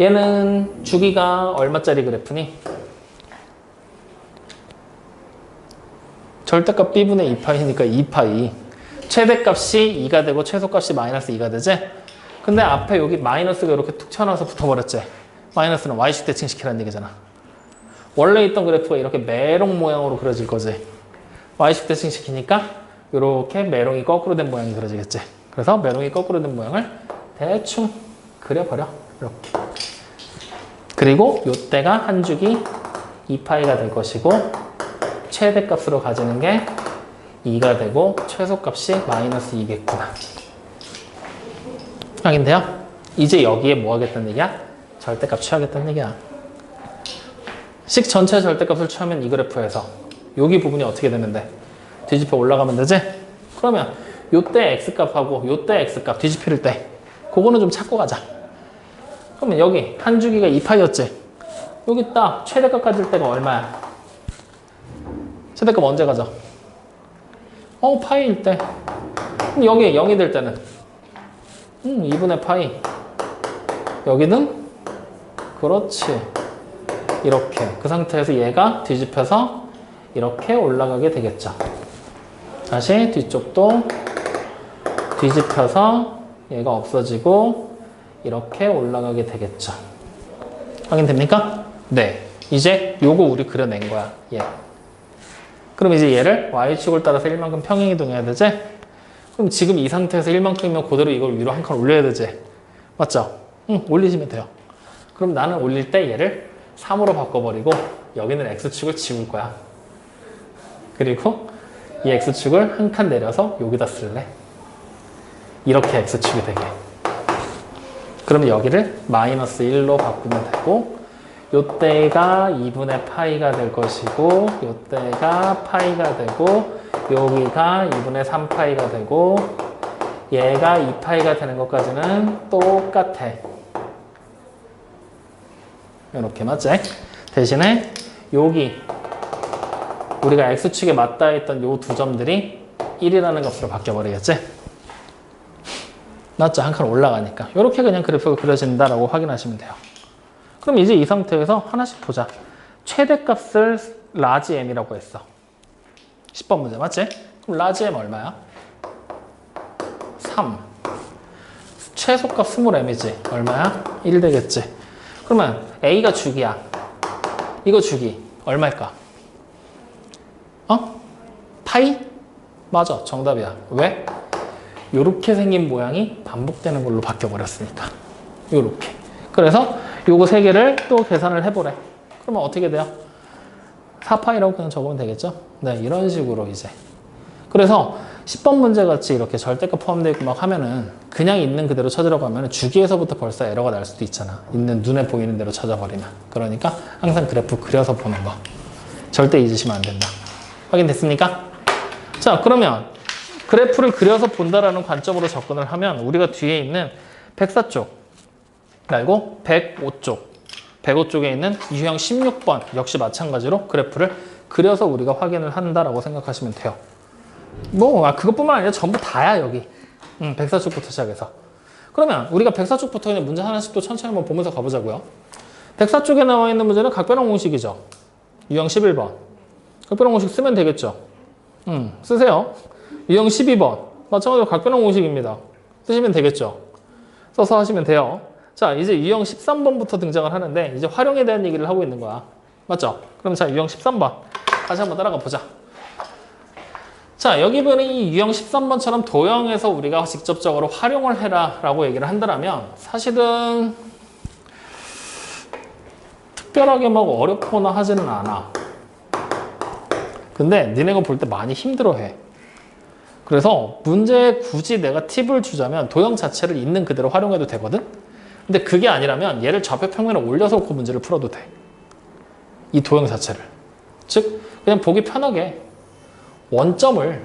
얘는 주기가 얼마짜리 그래프니? 절대값 b분의 2파이니까 2파이. 최대값이 2가 되고 최소값이 마이너스 2가 되지? 근데 앞에 여기 마이너스가 이렇게 툭 튀어나와서 붙어버렸지? 마이너스는 y축 대칭시키라는 얘기잖아. 원래 있던 그래프가 이렇게 메롱 모양으로 그려질 거지. y축 대칭시키니까 이렇게 메롱이 거꾸로 된 모양이 그려지겠지. 그래서 메롱이 거꾸로 된 모양을 대충 그려버려. 이렇게. 그리고 이때가 한 주기 2파이가 될 것이고 최대값으로 가지는 게 2가 되고 최소값이 마이너스 2겠구나. 확인돼요? 이제 여기에 뭐 하겠다는 얘기야? 절대값 취하겠다는 얘기야. 식 전체 절대값을 취하면 이 그래프에서 여기 부분이 어떻게 되는데 뒤집혀 올라가면 되지? 그러면 요때 x값하고 요때 x값 뒤집힐 때 그거는 좀 찾고 가자. 그러면 여기 한 주기가 2파이였지? 여기 딱 최대값 가질 때가 얼마야? 최대값 언제 가져? 파이일 때. 그럼 여기 0이 될 때는 2분의 파이. 여기는 그렇지. 이렇게. 그 상태에서 얘가 뒤집혀서 이렇게 올라가게 되겠죠. 다시 뒤쪽도 뒤집혀서 얘가 없어지고 이렇게 올라가게 되겠죠. 확인됩니까? 네. 이제 요거 우리 그려낸 거야. 얘. 그럼 이제 얘를 y축을 따라서 1만큼 평행이동해야 되지? 그럼 지금 이 상태에서 1만큼이면 그대로 이걸 위로 한 칸 올려야 되지? 맞죠? 응, 올리시면 돼요. 그럼 나는 올릴 때 얘를 3으로 바꿔버리고 여기는 x축을 지울 거야. 그리고 이 x축을 한 칸 내려서 여기다 쓸래. 이렇게 x축이 되게. 그러면 여기를 마이너스 1로 바꾸면 되고 요때가 2분의 파이가 될 것이고 요때가 파이가 되고 여기가 2분의 3파이가 되고 얘가 2파이가 되는 것까지는 똑같아. 이렇게 맞지? 대신에 여기 우리가 x축에 맞닿아 했던 요 두 점들이 1이라는 값으로 바뀌어버리겠지? 맞죠? 한 칸 올라가니까. 이렇게 그냥 그래프가 그려진다라고 확인하시면 돼요. 그럼 이제 이 상태에서 하나씩 보자. 최대값을 라지 m이라고 했어. 10번 문제 맞지? 그럼 라지 m 얼마야? 3. 최소값 스몰 m이지. 얼마야? 1 되겠지. 그러면 a가 주기야. 이거 주기. 얼마일까? 파이? 맞아. 정답이야. 왜? 요렇게 생긴 모양이 반복되는 걸로 바뀌어버렸으니까. 요렇게. 그래서 요거 세 개를 또 계산을 해보래. 그러면 어떻게 돼요? 4파이라고 그냥 적으면 되겠죠? 네, 이런 식으로 이제. 그래서 10번 문제 같이 이렇게 절대값 포함되어 있고 막 하면은 그냥 있는 그대로 찾으려고 하면 주기에서부터 벌써 에러가 날 수도 있잖아. 있는 눈에 보이는 대로 찾아버리면. 그러니까 항상 그래프 그려서 보는 거. 절대 잊으시면 안 된다. 확인됐습니까? 자, 그러면 그래프를 그려서 본다라는 관점으로 접근을 하면 우리가 뒤에 있는 104쪽 말고 105쪽 105쪽에 있는 유형 16번 역시 마찬가지로 그래프를 그려서 우리가 확인을 한다라고 생각하시면 돼요. 그것뿐만 아니라 전부 다야 여기. 104쪽부터 시작해서. 그러면 우리가 104쪽부터 그냥 문제 하나씩 또 천천히 한번 보면서 가보자고요. 104쪽에 나와 있는 문제는 각변환 공식이죠. 유형 11번. 각변환 공식 쓰면 되겠죠. 쓰세요. 유형 12번. 마찬가지로 각변환 공식입니다. 쓰시면 되겠죠. 써서 하시면 돼요. 자, 이제 유형 13번부터 등장을 하는데 이제 활용에 대한 얘기를 하고 있는 거야. 맞죠? 그럼 자, 유형 13번. 다시 한번 따라가 보자. 자, 여기 보는 이 유형 13번처럼 도형에서 우리가 직접적으로 활용을 해라 라고 얘기를 한다면 사실은 특별하게 막 어렵거나 하지는 않아. 근데 니네가 볼 때 많이 힘들어해. 그래서 문제에 굳이 내가 팁을 주자면 도형 자체를 있는 그대로 활용해도 되거든? 근데 그게 아니라면 얘를 좌표 평면에 올려서 놓고 문제를 풀어도 돼. 이 도형 자체를. 즉 그냥 보기 편하게 원점을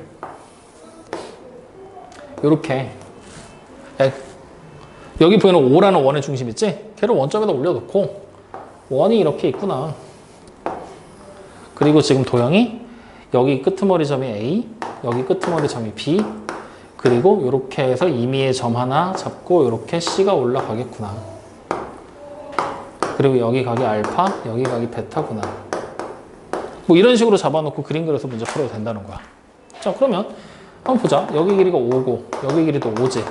이렇게 여기 보이는 5라는 원의 중심 있지? 걔를 원점에다 올려놓고 원이 이렇게 있구나. 그리고 지금 도형이 여기 끄트머리 점이 A, 여기 끄트머리 점이 B, 그리고 이렇게 해서 임의의 점 하나 잡고 이렇게 C가 올라가겠구나. 그리고 여기 각이 알파, 여기 각이 베타구나. 뭐 이런 식으로 잡아놓고 그림 그려서 문제 풀어도 된다는 거야. 자, 그러면 한번 보자. 여기 길이가 5고 여기 길이도 5지.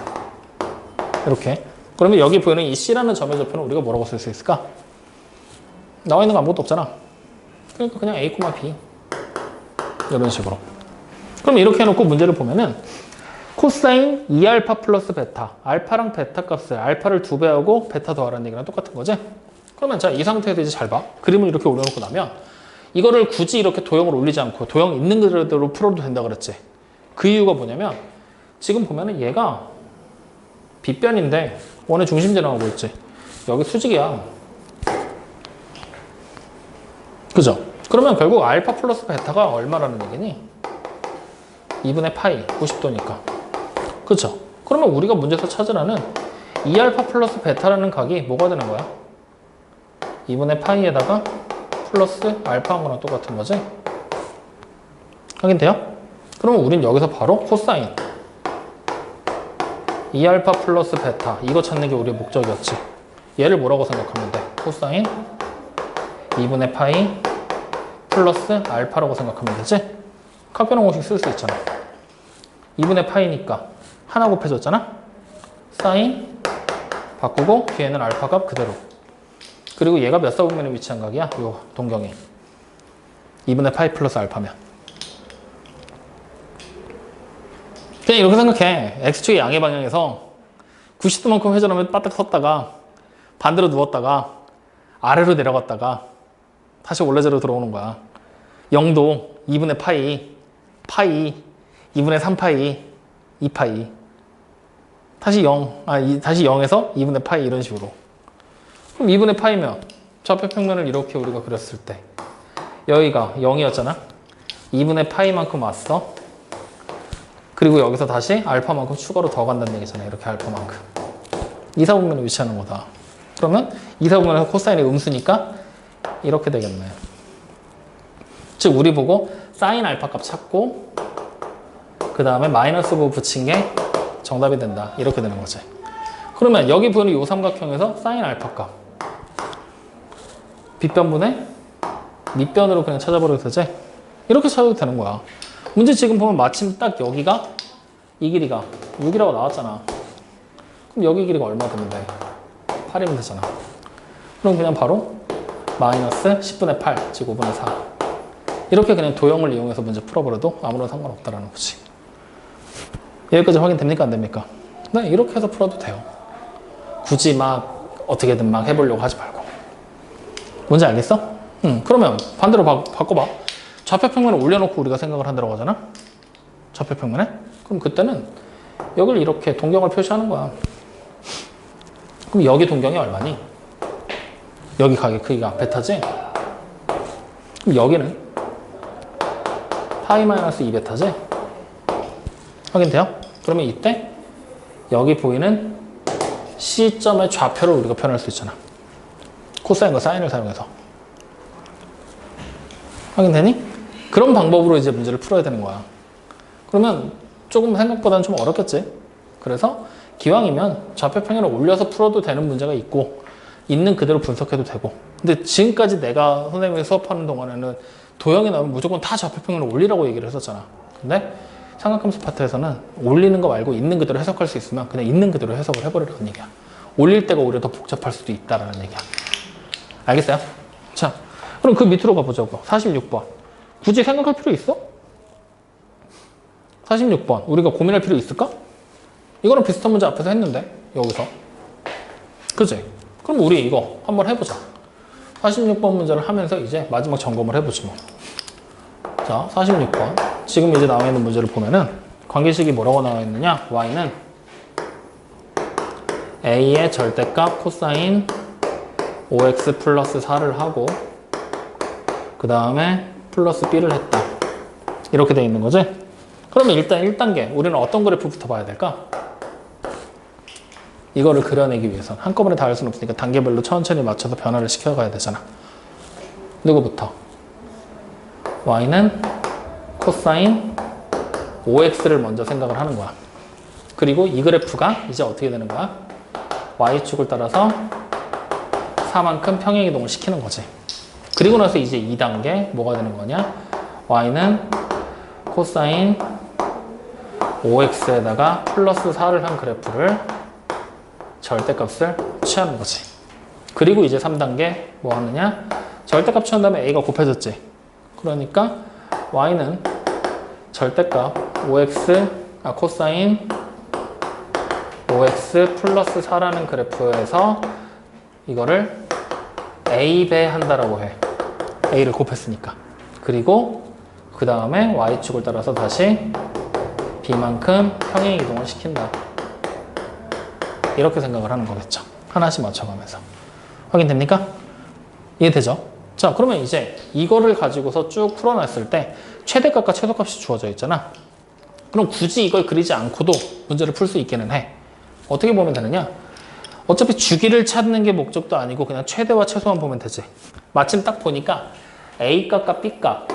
이렇게. 그러면 여기 보이는 이 C라는 점의 좌표는 우리가 뭐라고 쓸 수 있을까? 나와 있는 거 아무것도 없잖아. 그러니까 그냥 A, B. 이런 식으로. 그럼 이렇게 해놓고 문제를 보면은 코사인 2알파 플러스 베타. 알파랑 베타 값을 알파를 2배하고 베타 더하라는 얘기랑 똑같은 거지? 그러면 자, 이 상태에서 이제 잘 봐. 그림을 이렇게 올려놓고 나면 이거를 굳이 이렇게 도형을 올리지 않고 도형 있는 그대로 풀어도 된다 그랬지? 그 이유가 뭐냐면 지금 보면은 얘가 빗변인데 원의 중심 지나가고 있지? 여기 수직이야. 그죠? 그러면 결국 알파 플러스 베타가 얼마라는 얘기니? 2분의 파이 90도니까. 그죠? 그러면 우리가 문제에서 찾으라는 2알파 플러스 베타라는 각이 뭐가 되는 거야? 2분의 파이에다가 플러스 알파한 거랑 똑같은 거지? 확인돼요? 그러면 우린 여기서 바로 코사인 2알파 플러스 베타 이거 찾는 게 우리의 목적이었지. 얘를 뭐라고 생각하면 돼? 코사인 2분의 파이 플러스 알파라고 생각하면 되지? 각변환 공식 쓸 수 있잖아. 2분의 파이니까 하나 곱해줬잖아? 사인 바꾸고 뒤에는 알파 값 그대로. 그리고 얘가 몇 사분면에 위치한 각이야? 요 동경이 2분의 파이 플러스 알파면. 그냥 이렇게 생각해. X축의 양의 방향에서 90도만큼 회전하면 바닥 섰다가 반대로 누웠다가 아래로 내려갔다가 다시 원래대로 들어오는 거야. 0도 2분의 파이 2분의 3파이 2파이 다시 0에서 2분의 파이 이런 식으로. 그럼 2분의 파이면 좌표평면을 이렇게 우리가 그렸을 때 여기가 0이었잖아. 2분의 파이만큼 왔어. 그리고 여기서 다시 알파만큼 추가로 더 간다는 얘기잖아. 이렇게 알파만큼. 2사분면에 위치하는 거다. 그러면 2사분면에서 코사인이 음수니까 이렇게 되겠네. 즉 우리 보고 사인 알파 값 찾고 그 다음에 마이너스 9 붙인 게 정답이 된다. 이렇게 되는 거지. 그러면 여기 보이는 이 삼각형에서 사인 알파 값 빗변분의 밑변으로 그냥 찾아버려도 되지? 이렇게 찾아도 되는 거야. 문제 지금 보면 마침 딱 여기가 이 길이가 6이라고 나왔잖아. 그럼 여기 길이가 얼마 되면 돼? 8이면 되잖아. 그럼 그냥 바로 마이너스 10분의 8, 즉 5분의 4. 이렇게 그냥 도형을 이용해서 문제 풀어버려도 아무런 상관없다라는 거지. 여기까지 확인됩니까? 안 됩니까? 네, 이렇게 해서 풀어도 돼요. 굳이 막 어떻게든 막 해보려고 하지 말고. 뭔지 알겠어? 그러면 반대로 바꿔봐. 좌표평면을 올려놓고 우리가 생각을 한다고 하잖아? 좌표평면에? 그럼 그때는 여기를 이렇게 동경을 표시하는 거야. 그럼 여기 동경이 얼마니? 여기 가게 크기가 베타지? 그럼 여기는 파이 마이너스 2베타지? 확인돼요? 그러면 이때 여기 보이는 C점의 좌표를 우리가 표현할 수 있잖아. 코사인과 사인을 사용해서. 확인되니? 그런 방법으로 이제 문제를 풀어야 되는 거야. 그러면 조금 생각보다는 좀 어렵겠지? 그래서 기왕이면 좌표평면을 올려서 풀어도 되는 문제가 있고 있는 그대로 분석해도 되고. 근데 지금까지 내가 선생님이 수업하는 동안에는 도형이 나오면 무조건 다 좌표평면을 올리라고 얘기를 했었잖아. 근데 삼각함수 파트에서는 올리는 거 말고 있는 그대로 해석할 수 있으면 그냥 있는 그대로 해석을 해버리라는 얘기야. 올릴 때가 오히려 더 복잡할 수도 있다라는 얘기야. 알겠어요? 자, 그럼 그 밑으로 가보자고. 46번. 굳이 생각할 필요 있어? 46번. 우리가 고민할 필요 있을까? 이거랑 비슷한 문제 앞에서 했는데, 여기서. 그치? 그럼 우리 이거 한번 해보자. 46번 문제를 하면서 이제 마지막 점검을 해보지 뭐. 자, 46번. 지금 이제 나와 있는 문제를 보면은 관계식이 뭐라고 나와 있느냐? y는 a의 절대값 코사인 5x 플러스 4를 하고 그 다음에 플러스 b를 했다. 이렇게 돼 있는 거지? 그러면 일단 1단계 우리는 어떤 그래프부터 봐야 될까? 이거를 그려내기 위해서는 한꺼번에 다 할 수는 없으니까 단계별로 천천히 맞춰서 변화를 시켜가야 되잖아. 누구부터? y는 코사인 5x를 먼저 생각을 하는 거야. 그리고 이 그래프가 이제 어떻게 되는 거야? y축을 따라서 4만큼 평행이동을 시키는 거지. 그리고 나서 이제 2단계 뭐가 되는 거냐? y는 코사인 5x에다가 플러스 4를 한 그래프를 절대값을 취하는 거지. 그리고 이제 3단계 뭐 하느냐? 절대값 취한 다음에 a가 곱해졌지. 그러니까 y는 절대값 5x 코사인 5x 플러스 4라는 그래프에서 이거를 a배 한다라고 해. a를 곱했으니까. 그리고 그 다음에 y축을 따라서 다시 b만큼 평행 이동을 시킨다. 이렇게 생각을 하는 거겠죠. 하나씩 맞춰가면서. 확인됩니까? 이해되죠? 자, 그러면 이제 이거를 가지고서 쭉 풀어놨을 때 최대값과 최소값이 주어져 있잖아. 그럼 굳이 이걸 그리지 않고도 문제를 풀 수 있기는 해. 어떻게 보면 되느냐? 어차피 주기를 찾는 게 목적도 아니고 그냥 최대와 최소만 보면 되지. 마침 딱 보니까 A값과 B값,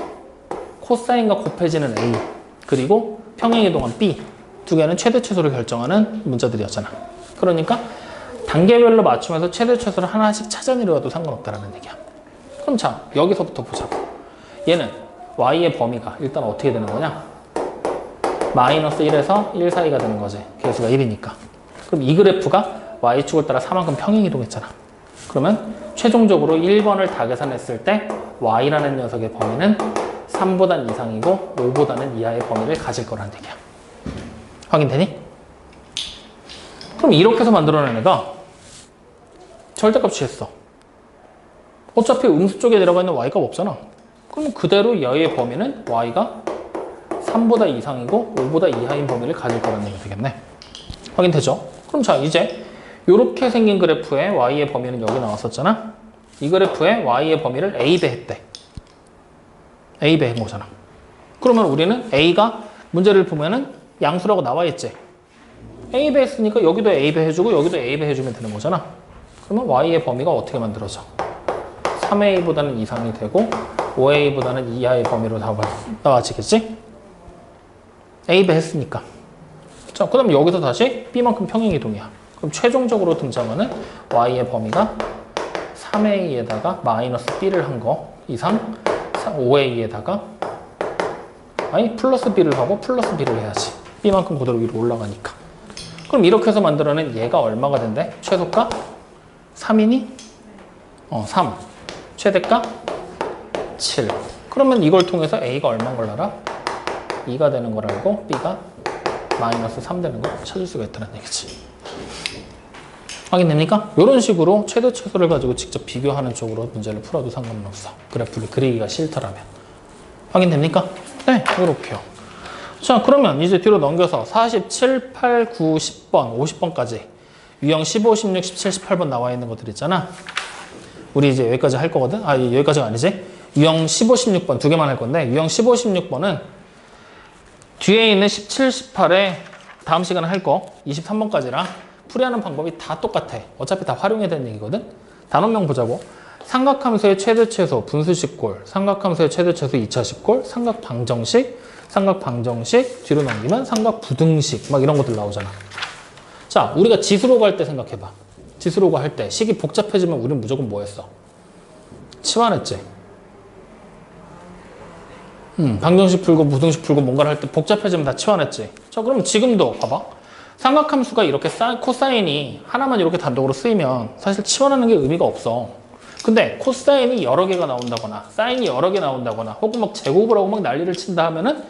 코사인과 곱해지는 A, 그리고 평행이동한 B 두 개는 최대 최소를 결정하는 문제들이었잖아. 그러니까 단계별로 맞추면서 최대 최소를 하나씩 찾아내려가도 상관없다는 얘기야. 그럼 자, 여기서부터 보자고. 얘는 Y의 범위가 일단 어떻게 되는 거냐? 마이너스 1에서 1 사이가 되는 거지. 개수가 1이니까. 그럼 이 그래프가 Y축을 따라 4만큼 평행이동했잖아. 그러면 최종적으로 1번을 다 계산했을 때 Y라는 녀석의 범위는 3보단 이상이고 5보다는 이하의 범위를 가질 거라는 얘기야. 확인되니? 그럼 이렇게 해서 만들어낸 애가 절대값 취했어. 어차피 음수 쪽에 내려가 있는 Y값 없잖아. 그럼 그대로 얘의 범위는 Y가 3보다 이상이고 5보다 이하인 범위를 가질 거라는 얘기가 되겠네. 확인되죠? 그럼 자, 이제 이렇게 생긴 그래프의 Y의 범위는 여기 나왔었잖아. 이 그래프의 Y의 범위를 A배 했대. A배 한 거잖아. 그러면 우리는 A가 문제를 보면은 양수라고 나와 있지. A배 했으니까 여기도 A배 해주고 여기도 A배 해주면 되는 거잖아. 그러면 Y의 범위가 어떻게 만들어져? 3A보다는 이상이 되고 5A보다는 이하의 범위로 나와지겠지? A배 했으니까. 자, 그 다음에 여기서 다시 B만큼 평행이동이야. 그럼 최종적으로 등장하는 Y의 범위가 3A에다가 마이너스 B를 한 거 이상 5A에다가 아니 플러스 B를 하고 플러스 B를 해야지. B만큼 그대로 위로 올라가니까. 그럼 이렇게 해서 만들어낸 얘가 얼마가 된대? 최소값 3이니? 3. 최대값 7. 그러면 이걸 통해서 A가 얼마인 걸 알아? 2가 되는 걸 알고 B가 마이너스 3 되는 걸 찾을 수가 있다는 얘기지. 확인됩니까? 이런 식으로 최대 최소를 가지고 직접 비교하는 쪽으로 문제를 풀어도 상관은 없어. 그래프를 그리기가 싫더라면. 확인됩니까? 네, 이렇게요. 자, 그러면 이제 뒤로 넘겨서 47, 8, 9, 10번, 50번까지 유형 15, 16, 17, 18번 나와 있는 것들 있잖아. 우리 이제 여기까지 할 거거든? 아, 여기까지가 아니지? 유형 15, 16번 두 개만 할 건데 유형 15, 16번은 뒤에 있는 17, 18에 다음 시간에 할 거 23번까지랑 풀이하는 방법이 다 똑같아. 어차피 다 활용해야 되는 얘기거든? 단원명 보자고. 삼각함수의 최대 최소 분수식골, 삼각함수의 최대 최소 2차식골, 삼각방정식, 뒤로 넘기면 삼각부등식 막 이런 것들 나오잖아. 자, 우리가 지수로 갈 때 생각해봐. 지수로 할 때 식이 복잡해지면 우리는 무조건 뭐 했어? 치환했지. 방정식 풀고 부등식 풀고 뭔가를 할 때 복잡해지면 다 치환했지. 자, 그럼 지금도 봐봐. 삼각함수가 이렇게 코사인이 하나만 이렇게 단독으로 쓰이면 사실 치환하는 게 의미가 없어. 근데 코사인이 여러 개가 나온다거나 사인이 여러 개 나온다거나 혹은 막 제곱을 하고 막 난리를 친다 하면은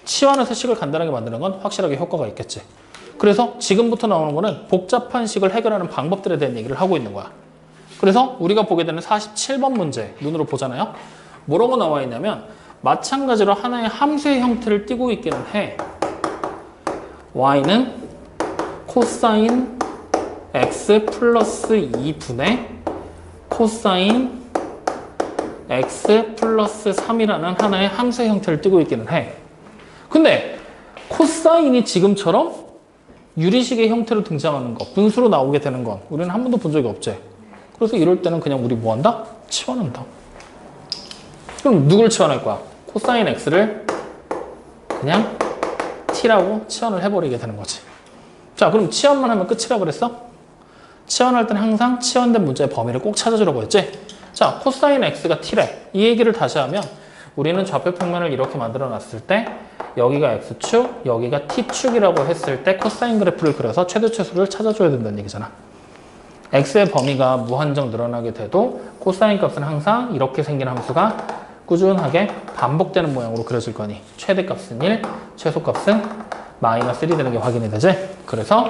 치환해서 식을 간단하게 만드는 건 확실하게 효과가 있겠지. 그래서 지금부터 나오는 거는 복잡한 식을 해결하는 방법들에 대한 얘기를 하고 있는 거야. 그래서 우리가 보게 되는 47번 문제 눈으로 보잖아요. 뭐라고 나와 있냐면 마찬가지로 하나의 함수의 형태를 띠고 있기는 해. y는 코사인 x 플러스 2분의 코사인 x 플러스 3이라는 하나의 함수의 형태를 띠고 있기는 해. 근데 코사인이 지금처럼 유리식의 형태로 등장하는 거, 분수로 나오게 되는 건 우리는 한 번도 본 적이 없지. 그래서 이럴 때는 그냥 우리 뭐 한다? 치환한다. 그럼 누굴 치환할 거야? 코사인 x를 그냥 t라고 치환을 해버리게 되는 거지. 자, 그럼 치환만 하면 끝이라 그랬어? 치환할 때는 항상 치환된 문제의 범위를 꼭 찾아주라고 했지? 자, 코사인 x가 t래. 이 얘기를 다시 하면 우리는 좌표 평면을 이렇게 만들어 놨을 때 여기가 x축, 여기가 t축이라고 했을 때 코사인 그래프를 그려서 최대 최소를 찾아줘야 된다는 얘기잖아. x의 범위가 무한정 늘어나게 돼도 코사인 값은 항상 이렇게 생긴 함수가 꾸준하게 반복되는 모양으로 그려질 거니 최대값은 1, 최소값은 마이너스 1이 되는 게 확인이 되지? 그래서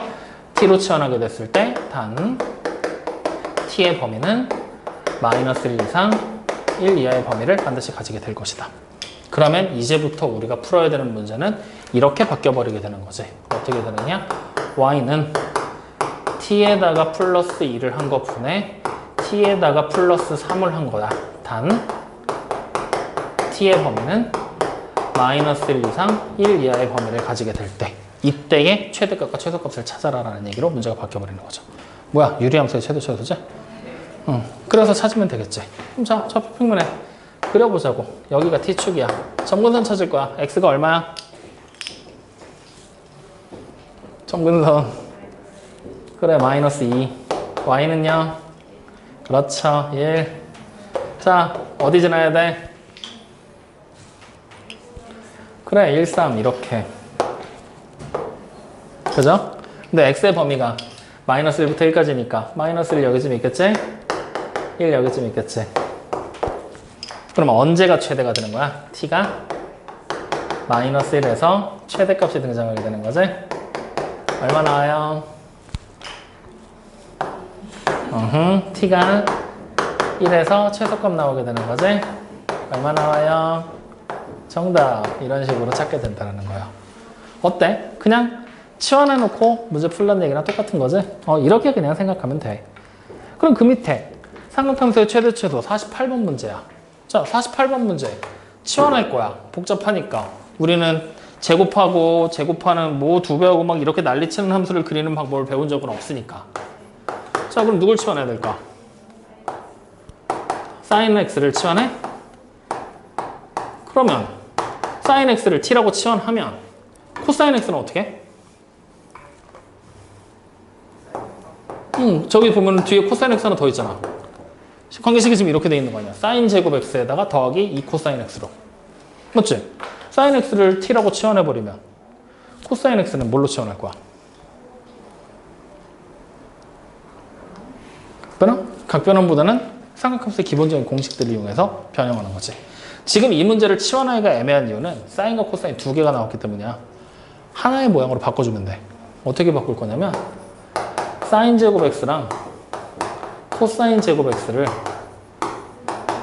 t로 치환하게 됐을 때 단 t의 범위는 마이너스 1 이상 1 이하의 범위를 반드시 가지게 될 것이다. 그러면 이제부터 우리가 풀어야 되는 문제는 이렇게 바뀌어버리게 되는 거지. 어떻게 되느냐? y는 t에다가 플러스 2를 한 것 분에 t에다가 플러스 3을 한 거야. 단 t의 범위는 마이너스 1 이상 1 이하의 범위를 가지게 될 때 이때의 최대값과 최소값을 찾아라라는 얘기로 문제가 바뀌어버리는 거죠. 뭐야? 유리함수의 최대 최소지? 응. 그래서 찾으면 되겠지. 그럼 자, 저 평면에 그려보자고. 여기가 t축이야. 점근선 찾을 거야. x가 얼마야? 점근선. 그래, 마이너스 2. y는요? 그렇죠. 1. 자, 어디 지나야 돼? 그래, 1, 3 이렇게. 그죠? 근데 x의 범위가 마이너스 1부터 1까지니까 마이너스 1 여기쯤 있겠지? 1 여기쯤 있겠지? 그러면 언제가 최대가 되는 거야? t가 마이너스 1에서 최대값이 등장하게 되는 거지? 얼마 나와요? t가 1에서 최소값 나오게 되는 거지? 얼마 나와요? 정답. 이런 식으로 찾게 된다는 거예요. 어때? 그냥 치환해놓고 문제 풀라는 얘기랑 똑같은 거지? 이렇게 그냥 생각하면 돼. 그럼 그 밑에 삼각함수의 최대 최소 48번 문제야. 자, 48번 문제. 치환할 거야. 복잡하니까. 우리는 제곱하고 제곱하는 뭐 2배하고 막 이렇게 난리치는 함수를 그리는 방법을 배운 적은 없으니까. 자, 그럼 누굴 치환해야 될까? sin x를 치환해? 그러면 sin x를 t라고 치환하면 코사인 x는 어떻게 해? 저기 보면 뒤에 코사인 x 하나 더 있잖아. 관계식이 지금 이렇게 돼 있는 거 아니야. sin 제곱 x에다가 더하기 2 코사인 x로. 맞지? sin x를 t라고 치환해버리면 코사인 x는 뭘로 치환할 거야? 각변환보다는 삼각함수의 기본적인 공식들을 이용해서 변형하는 거지. 지금 이 문제를 치환하기가 애매한 이유는 사인과 코사인 두 개가 나왔기 때문이야. 하나의 모양으로 바꿔주면 돼. 어떻게 바꿀 거냐면 사인 제곱 x랑 코사인 제곱 x를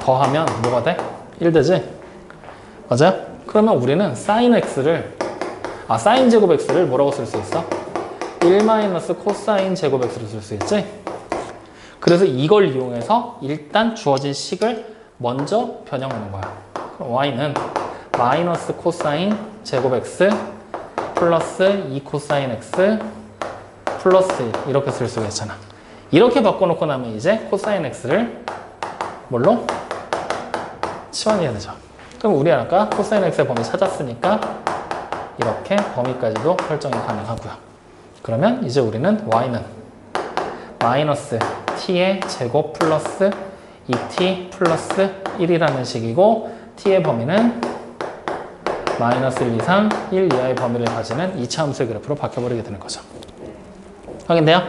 더하면 뭐가 돼? 1 되지? 맞아요? 그러면 우리는 사인 x를 사인 제곱 x를 뭐라고 쓸 수 있어? 1 마이너스 코사인 제곱 x로 쓸 수 있지? 그래서 이걸 이용해서 일단 주어진 식을 먼저 변형하는 거야. 그럼 y는 마이너스 코사인 제곱 x 플러스 2 코사인 x 플러스 1 이렇게 쓸 수가 있잖아. 이렇게 바꿔놓고 나면 이제 코사인 x를 뭘로? 치환해야 되죠. 그럼 우리 아까 코사인 x의 범위 찾았으니까 이렇게 범위까지도 설정이 가능하고요. 그러면 이제 우리는 y는 마이너스 t의 제곱 플러스 2t 플러스 1이라는 식이고 t의 범위는 마이너스 1 이상 1 이하의 범위를 가지는 2차 함수의 그래프로 바뀌어버리게 되는 거죠. 확인돼요?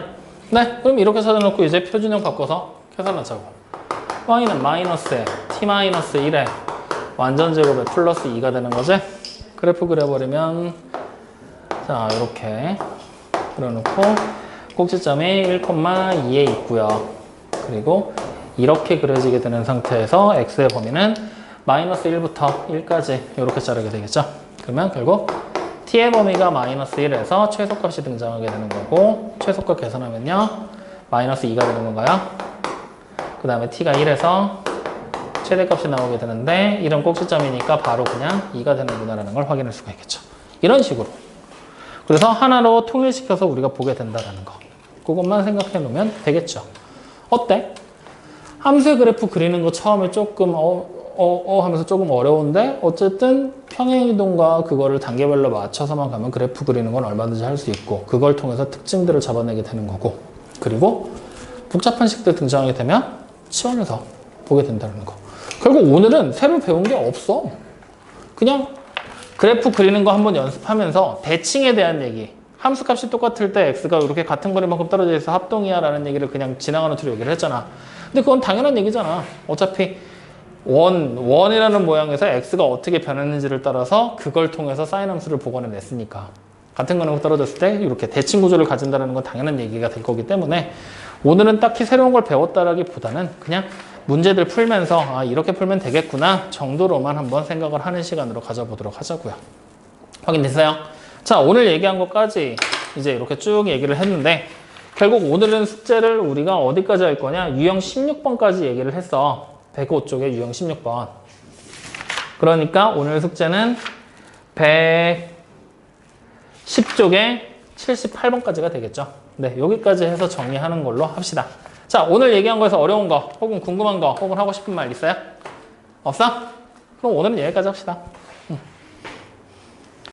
네, 그럼 이렇게 찾아놓고 이제 표준형 바꿔서 계산하자고. y는 마이너스에 t 마이너스 1에 완전 제곱에 플러스 2가 되는 거지? 그래프 그려버리면 자, 이렇게 그려놓고 꼭지점이 1,2에 있고요. 그리고 이렇게 그려지게 되는 상태에서 x의 범위는 마이너스 1부터 1까지 이렇게 자르게 되겠죠. 그러면 결국 t의 범위가 마이너스 1에서 최소값이 등장하게 되는 거고 최소값 계산하면요. 마이너스 2가 되는 건가요? 그 다음에 t가 1에서 최대값이 나오게 되는데 이런 꼭지점이니까 바로 그냥 2가 되는구나라는 걸 확인할 수가 있겠죠. 이런 식으로. 그래서 하나로 통일시켜서 우리가 보게 된다는 거. 그것만 생각해 놓으면 되겠죠. 어때? 함수의 그래프 그리는 거 처음에 조금 하면서 조금 어려운데 어쨌든 평행이동과 그거를 단계별로 맞춰서만 가면 그래프 그리는 건 얼마든지 할 수 있고 그걸 통해서 특징들을 잡아내게 되는 거고 그리고 복잡한 식들 등장하게 되면 치환해서 보게 된다는 거. 결국 오늘은 새로 배운 게 없어. 그냥 그래프 그리는 거 한번 연습하면서 대칭에 대한 얘기. 함수값이 똑같을 때 x가 이렇게 같은 거리만큼 떨어져 있어 합동이야 라는 얘기를 그냥 지나가는 투로 얘기를 했잖아. 근데 그건 당연한 얘기잖아. 어차피 원이라는 모양에서 x가 어떻게 변했는지를 따라서 그걸 통해서 사인 함수를 복원해냈으니까 같은 거리만큼 떨어졌을 때 이렇게 대칭 구조를 가진다는 건 당연한 얘기가 될 거기 때문에 오늘은 딱히 새로운 걸 배웠다라기보다는 그냥 문제들 풀면서 이렇게 풀면 되겠구나 정도로만 한번 생각을 하는 시간으로 가져보도록 하자고요. 확인됐어요? 자, 오늘 얘기한 것까지 이제 이렇게 쭉 얘기를 했는데 결국 오늘은 숙제를 우리가 어디까지 할 거냐? 유형 16번까지 얘기를 했어. 105쪽에 유형 16번. 그러니까 오늘 숙제는 110쪽에 78번까지가 되겠죠. 네, 여기까지 해서 정리하는 걸로 합시다. 자, 오늘 얘기한 거에서 어려운 거, 혹은 궁금한 거, 혹은 하고 싶은 말 있어요? 없어? 그럼 오늘은 여기까지 합시다.